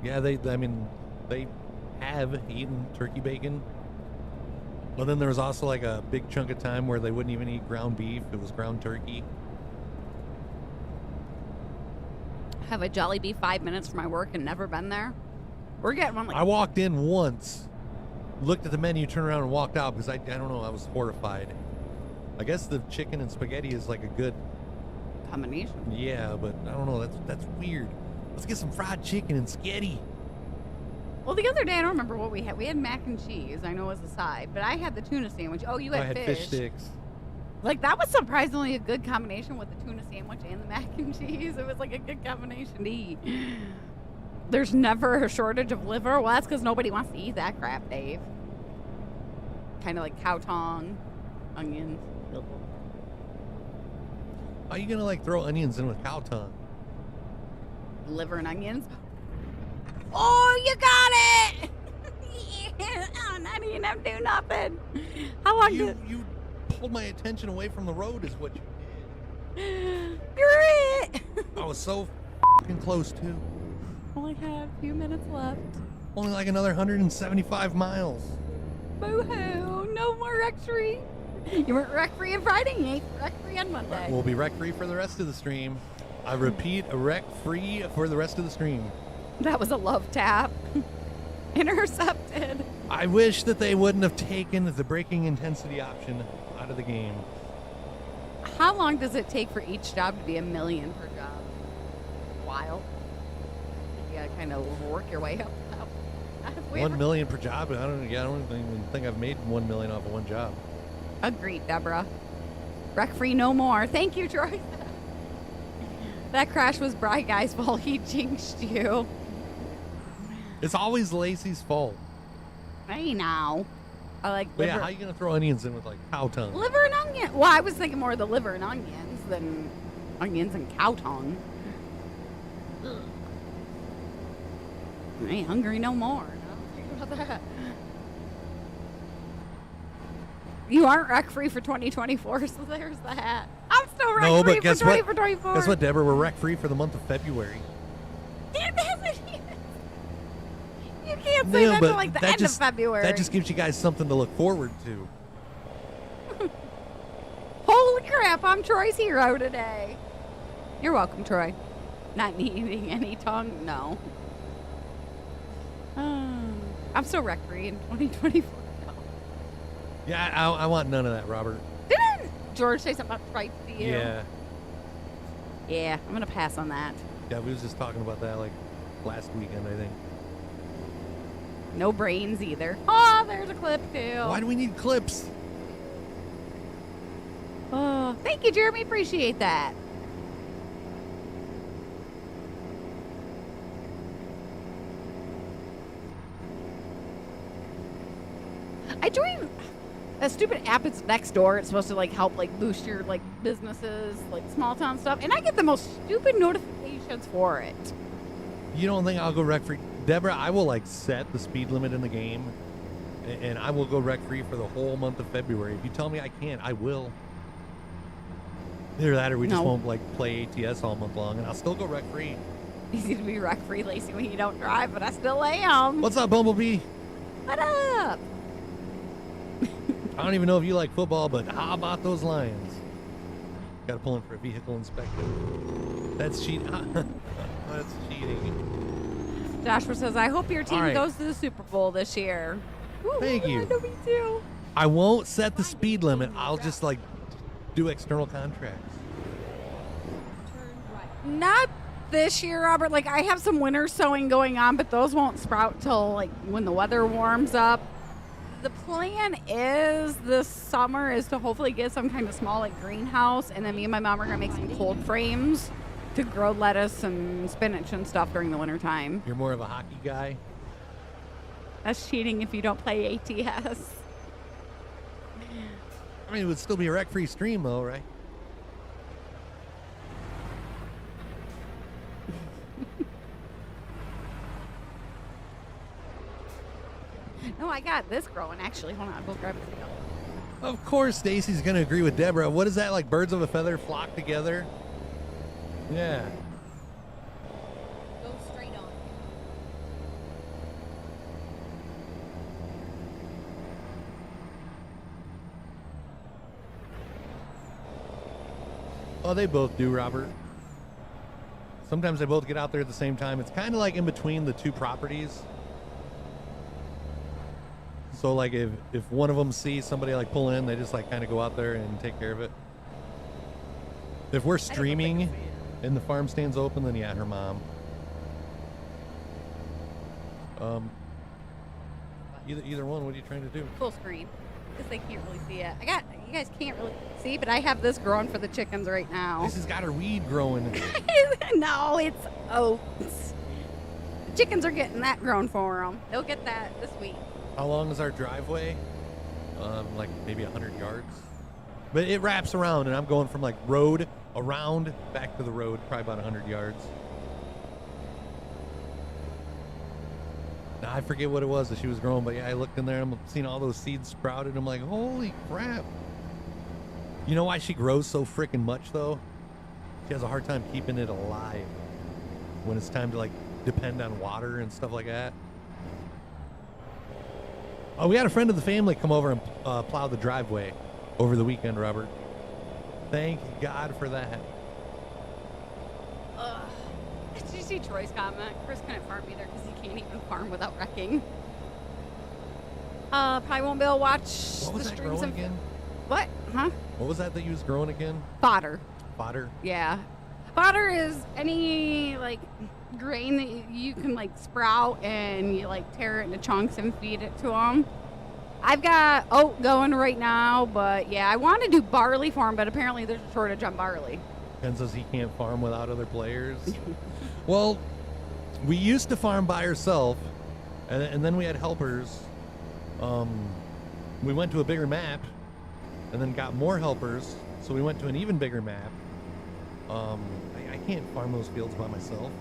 yeah, they have eaten turkey bacon. But then there was also like a big chunk of time where they wouldn't even eat ground beef. It was ground turkey. have a Jollibee 5 minutes from my work and never been there. We're getting one like I walked in once, looked at the menu, turned around and walked out because I don't know, I was horrified. I guess the chicken and spaghetti is like a good combination. Yeah, but I don't know, that's weird. Let's get some fried chicken and spaghetti. Well, the other day, I don't remember what we had. We had mac and cheese, I know, as a side, but I had the tuna sandwich. Oh, you had I had fish sticks. Like, that was surprisingly a good combination with the tuna sandwich and the mac and cheese. It was like a good combination to eat. There's never a shortage of liver. Well, that's because nobody wants to eat that crap, Dave. Kind of like cow tongue, onions. How are you gonna like throw onions in with cow tongue? Liver and onions. Oh, you got it! Yeah, oh, not even have to do nothing. How long did You pulled my attention away from the road is what you did. You're it! I was so fucking close too. Only have a few minutes left. Only like another 175 miles. Boo-hoo! No more wreck-free. You weren't wreck-free on Friday, you ain't wreck-free on Monday. We'll be wreck-free for the rest of the stream. I repeat, wreck-free for the rest of the stream. That was a love tap. Intercepted. I wish that they wouldn't have taken the braking intensity option out of the game. How long does it take for each job to be $1 million per job? A while. You gotta kind of work your way up. 1 million per job. I don't even think I've made 1 million off of one job. Agreed, Deborah. Wreck free no more. Thank you, Troy. That crash was Bry Guy's fault. He jinxed you. It's always Lacey's fault. Hey now. I like But liver. yeah, how you gonna throw onions in with like cow tongue? Liver and onion. Well, I was thinking more of the liver and onions than onions and cow tongue. I ain't hungry no more. Think about that. You aren't wreck free for 2024, so there's that. I'm still wreck No, free but guess for what? 2024. Guess what, Deborah? We're wreck free for the month of February. Damn it. You can't say that until like the end of February. That just gives you guys something to look forward to. Holy crap, I'm Troy's hero today. You're welcome, Troy. Not needing any tongue? No. I'm still wreck-free in 2024. Yeah, I want none of that, Robert. Didn't George say something about stripes to you? Yeah. Yeah, I'm going to pass on that. Yeah, we was just talking about that like last weekend, I think. No brains either. Oh, there's a clip too. Why do we need clips? Oh, thank you, Jeremy. Appreciate that. I joined a stupid app. It's next door. It's supposed to like help like boost your like businesses, like small town stuff. And I get the most stupid notifications for it. You don't think I'll go wreck free? Deborah, I will like set the speed limit in the game, and I will go wreck free for the whole month of February. If you tell me I can't, I will. Either that or we just No. won't like play ATS all month long, and I'll still go wreck free. Easy to be wreck free, Lacey, when you don't drive, but I still am. What's up, Bumblebee? What up? I don't even know if you like football, but how about those Lions? Got to pull in for a vehicle inspection. That's cheating. That's cheating. Joshua says, I hope your team All right. goes to the Super Bowl this year. Ooh, Thank you. I know, me too. I won't set the speed limit. I'll just like do external contracts. Turn right. Not this year, Robert. Like, I have some winter sowing going on, but those won't sprout till like when the weather warms up. The plan is this summer is to hopefully get some kind of small like greenhouse, and then me and my mom are gonna make some cold frames to grow lettuce and spinach and stuff during the winter time. You're more of a hockey guy. That's cheating if you don't play ATS. I mean, it would still be a wreck-free stream, though, right? No, I got this growing actually. Hold on, I'll go grab it. Of course, Stacy's gonna agree with Deborah. What is that, like birds of a feather flock together? Yeah. Go straight on. Oh, they both do, Robert. Sometimes they both get out there at the same time. It's kind of like in between the two properties. So like if one of them sees somebody like pull in, they just like kind of go out there and take care of it. If we're streaming and the farm stands open, then yeah, her mom. Either one. What are you trying to do? Full screen, because they can't really see it. You guys can't really see, but I have this growing for the chickens right now. This has got her weed growing. No, it's oats. The chickens are getting that grown for them. They'll get that this week. How long is our driveway? Like maybe 100 yards. But it wraps around, and I'm going from like road around back to the road, probably about 100 yards. Now, I forget what it was that she was growing, but yeah, I looked in there and I'm seeing all those seeds sprouted. I'm like, holy crap. You know why she grows so freaking much, though? She has a hard time keeping it alive when it's time to like depend on water and stuff like that. Oh, we had a friend of the family come over and plow the driveway over the weekend, Robert. Thank God for that. Did you see Troy's comment? Chris couldn't farm either because he can't even farm without wrecking. Probably won't be able to watch What was the that streams growing of again? what? Huh? What was that you was growing again? Fodder. Fodder? Yeah. Fodder is any like grain that you can like sprout and you like tear it into chunks and feed it to them. I've got oat going right now, but yeah, I want to do barley farm, but apparently there's a shortage on barley. Ken says he can't farm without other players. Well, we used to farm by ourselves, and then we had helpers. We went to a bigger map, and then got more helpers, so we went to an even bigger map. I can't farm those fields by myself.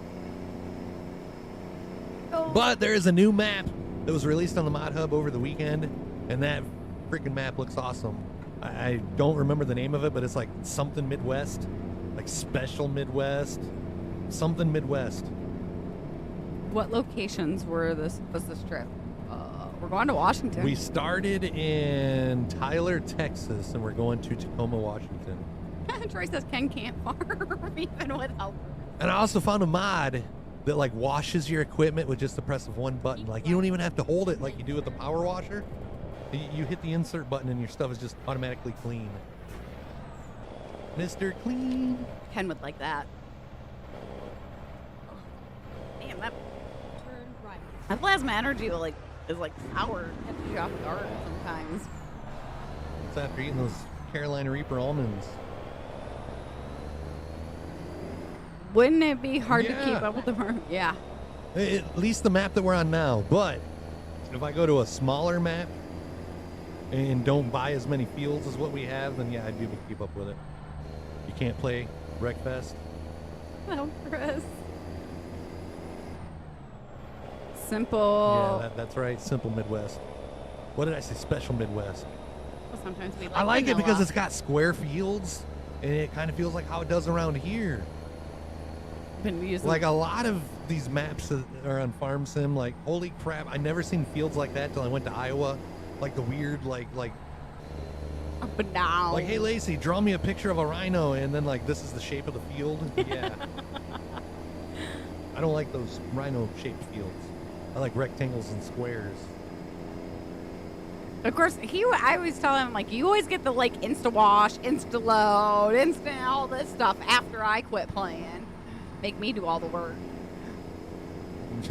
Oh. But there is a new map that was released on the Mod Hub over the weekend, and that freaking map looks awesome. I don't remember the name of it, but it's like something Midwest, like special Midwest, something Midwest. What locations was this trip? We're going to Washington. We started in Tyler, Texas, and we're going to Tacoma, Washington. Troy says Ken can't farm even with help. And I also found a mod that like washes your equipment with just the press of one button. Like you don't even have to hold it like you do with the power washer. You hit the insert button and your stuff is just automatically clean. Mr. Clean. Ken would like that. Man, Turn right. that plasma energy is like sour. Catches you off guard sometimes. It's after eating those Carolina Reaper almonds. Wouldn't it be hard to Yeah. keep up with the Yeah. At least the map that we're on now. But if I go to a smaller map and don't buy as many fields as what we have, then yeah, I'd be able to keep up with it. You can't play Wreckfest. Oh, Chris. Simple. Yeah, that's right. Simple Midwest. What did I say? Special Midwest. Well, sometimes we I like it vanilla. because it's got square fields, and it kind of feels like how it does around here. Been using Like a lot of these maps that are on Farm Sim, like holy crap, I never seen fields like that till I went to Iowa. Like the weird, like up and down. like, hey Lacey, draw me a picture of a rhino, and then like this is the shape of the field. Yeah. I don't like those rhino-shaped fields. I like rectangles and squares. Of course, I always tell him, like, you always get the, like, insta-wash, insta-load, instant all this stuff after I quit playing. Make me do all the work.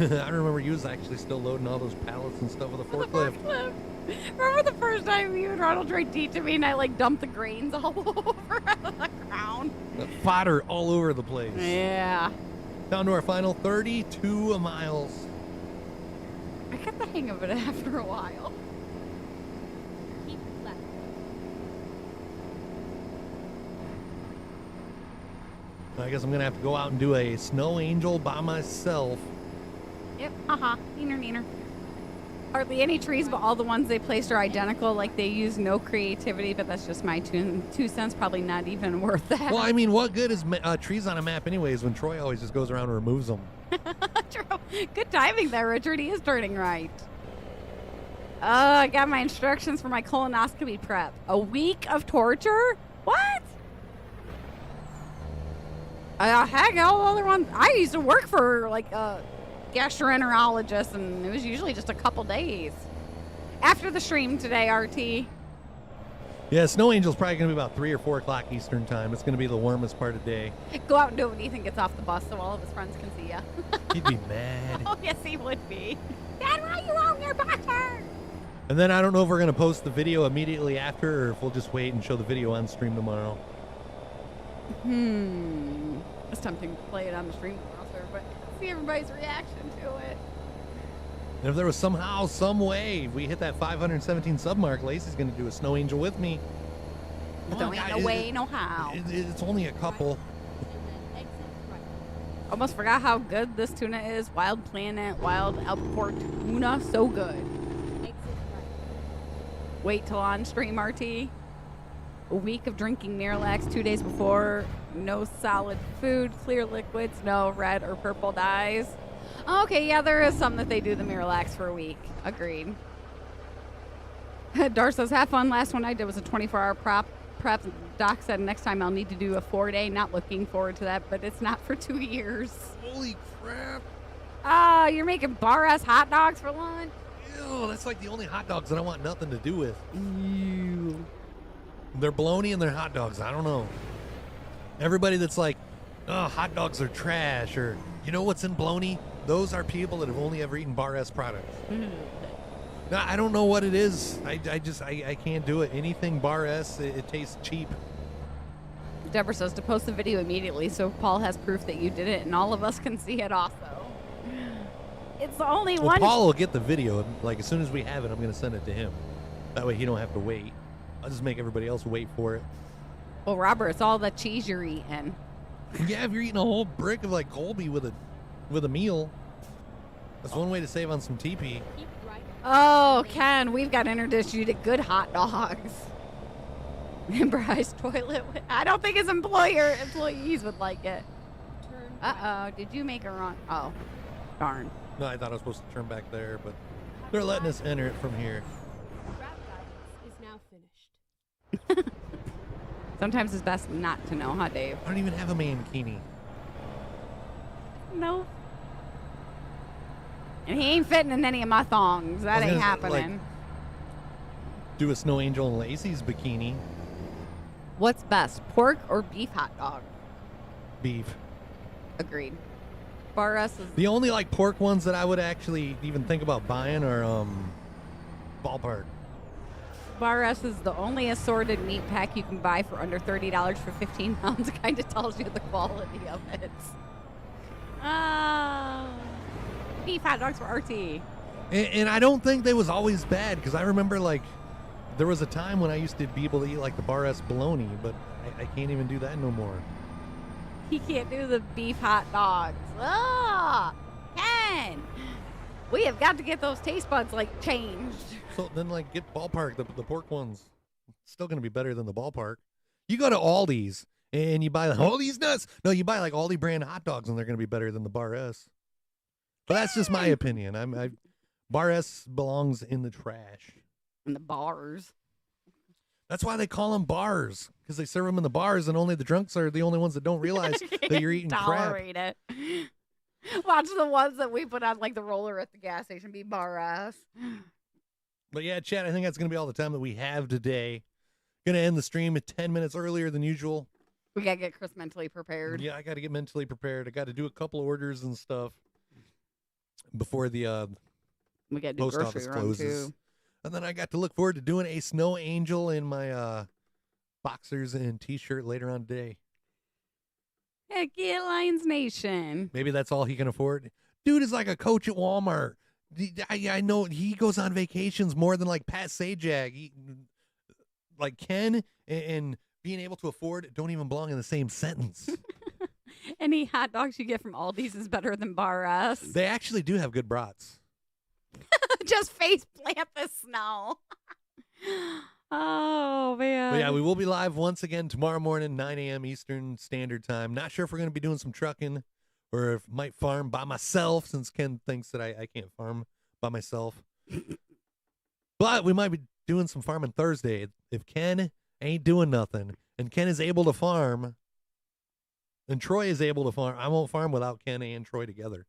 I remember you was actually still loading all those pallets and stuff with a forklift. Remember the first time you and Ronald tried teaching me and I, like, dumped the grains all over the ground? The fodder all over the place. Yeah. Down to our final 32 miles. I got the hang of it after a while. Keep left. I guess I'm going to have to go out and do a snow angel by myself. Yep, neener, neener. Hardly any trees, but all the ones they placed are identical. Like, they use no creativity, but that's just my 2 cents. Probably not even worth that. Well, I mean, what good is trees on a map anyways when Troy always just goes around and removes them? True. Good timing there, Richard. He is turning right. I got my instructions for my colonoscopy prep. A week of torture? What? Heck, all the other ones. I used to work for, like, a gastroenterologist, and it was usually just a couple days. After the stream today, RT. Yeah, snow angel's probably going to be about 3 or 4 o'clock Eastern time. It's going to be the warmest part of the day. Go out and do it when Ethan gets off the bus so all of his friends can see you. He'd be mad. Oh, yes, he would be. Dad, why are you out in your butter? And then I don't know if we're going to post the video immediately after or if we'll just wait and show the video on stream tomorrow. It's tempting to play it on the stream tomorrow, sir, but see everybody's reaction to it. And if there was somehow, some way, we hit that 517 sub mark, Lacey's going to do a snow angel with me. But Come don't on, ain't no way, no how. It's only a couple. And then exit right. Almost forgot how good this tuna is. Wild Planet, wild albacore tuna, so good. Exit right. Wait till on stream, RT. A week of drinking Miralax 2 days before. No solid food, clear liquids, no red or purple dyes. Okay, yeah, there is some that they do the Miralax for a week. Agreed. Dar says, have fun. Last one I did was a 24-hour prep. Doc said next time I'll need to do a 4-day. Not looking forward to that, but it's not for 2 years. Holy crap. Oh, you're making bar-ass hot dogs for lunch? Ew, that's like the only hot dogs that I want nothing to do with. Ew. They're bologna and they're hot dogs. I don't know. Everybody that's like, oh, hot dogs are trash, or you know what's in bologna? Those are people that have only ever eaten Bar S products. No, I don't know what it is. I can't do it. Anything Bar S, it tastes cheap. Deborah says to post the video immediately so Paul has proof that you did it and all of us can see it also. It's the only Well, one. Paul will get the video. Like, as soon as we have it, I'm going to send it to him. That way he don't have to wait. I'll just make everybody else wait for it. Well, Robert, it's all the cheese you're eating. Yeah, if you're eating a whole brick of, like, Colby with a meal, that's one way to save on some TP. Keep right. Oh, Ken, we've got to introduce you to good hot dogs. Bryce toilet. I don't think his employees would like it. Turn right. Uh-oh, did you make a wrong? Oh, darn. No, I thought I was supposed to turn back there, but they're letting us enter it from here. Route guidance is now finished. Sometimes it's best not to know, huh, Dave? I don't even have a mankini. No. And he ain't fitting in any of my thongs. That I was ain't gonna, like, happening. Do a snow angel in Lacey's bikini. What's best, pork or beef hot dog? Beef. Agreed. Bar us is The only like pork ones that I would actually even think about buying are Ballpark. Bar S is the only assorted meat pack you can buy for under $30 for 15 pounds. It kind of tells you the quality of it. Beef hot dogs for RT. And I don't think they was always bad, because I remember, like, there was a time when I used to be able to eat, like, the Bar S bologna, but I can't even do that no more. He can't do the beef hot dogs. Ken! We have got to get those taste buds, like, changed. So then, like, get Ballpark, the pork ones. It's still going to be better than the Ballpark. You go to Aldi's, and you buy, like, Aldi's nuts. No, you buy, like, Aldi brand hot dogs, and they're going to be better than the Bar S. But that's just my opinion. Bar S belongs in the trash. In the bars. That's why they call them bars, because they serve them in the bars, and only the drunks are the only ones that don't realize that you're eating crap. Tolerate it. Watch the ones that we put on, like, the roller at the gas station be Bar S. But yeah, Chad, I think that's going to be all the time that we have today. Going to end the stream at 10 minutes earlier than usual. We got to get Chris mentally prepared. Yeah, I got to get mentally prepared. I got to do a couple of orders and stuff before the we got to do post grocery office run closes. too. And then I got to look forward to doing a snow angel in my boxers and t-shirt later on today. Heck yeah, Lions Nation. Maybe that's all he can afford. Dude is like a coach at Walmart. I know he goes on vacations more than, like, Pat Sajak. Like, Ken and being able to afford don't even belong in the same sentence. Any hot dogs you get from Aldi's is better than Bar S. They actually do have good brats. Just face plant the snow. Oh, man. But yeah, we will be live once again tomorrow morning, 9 a.m. Eastern Standard Time. Not sure if we're going to be doing some trucking or if I might farm by myself, since Ken thinks that I can't farm by myself. But we might be doing some farming Thursday. If Ken ain't doing nothing and Ken is able to farm and Troy is able to farm, I won't farm without Ken and Troy together.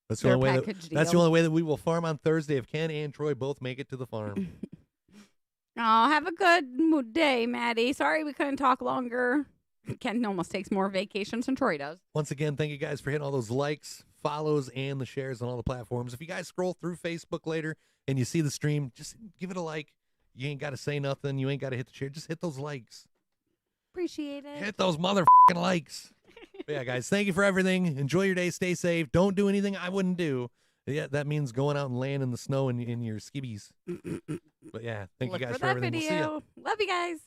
That's the only way that's the only way that we will farm on Thursday, if Ken and Troy both make it to the farm. Oh, have a good day, Maddie. Sorry we couldn't talk longer. Ken almost takes more vacations than Troy does. Once again, thank you guys for hitting all those likes, follows, and the shares on all the platforms. If you guys scroll through Facebook later and you see the stream, just give it a like. You ain't got to say nothing. You ain't got to hit the share. Just hit those likes. Appreciate it. Hit those motherfucking likes. But yeah, guys, thank you for everything. Enjoy your day. Stay safe. Don't do anything I wouldn't do. Yeah, that means going out and laying in the snow in your skibbies. But yeah, thank you guys for everything. We'll see ya. Love you guys.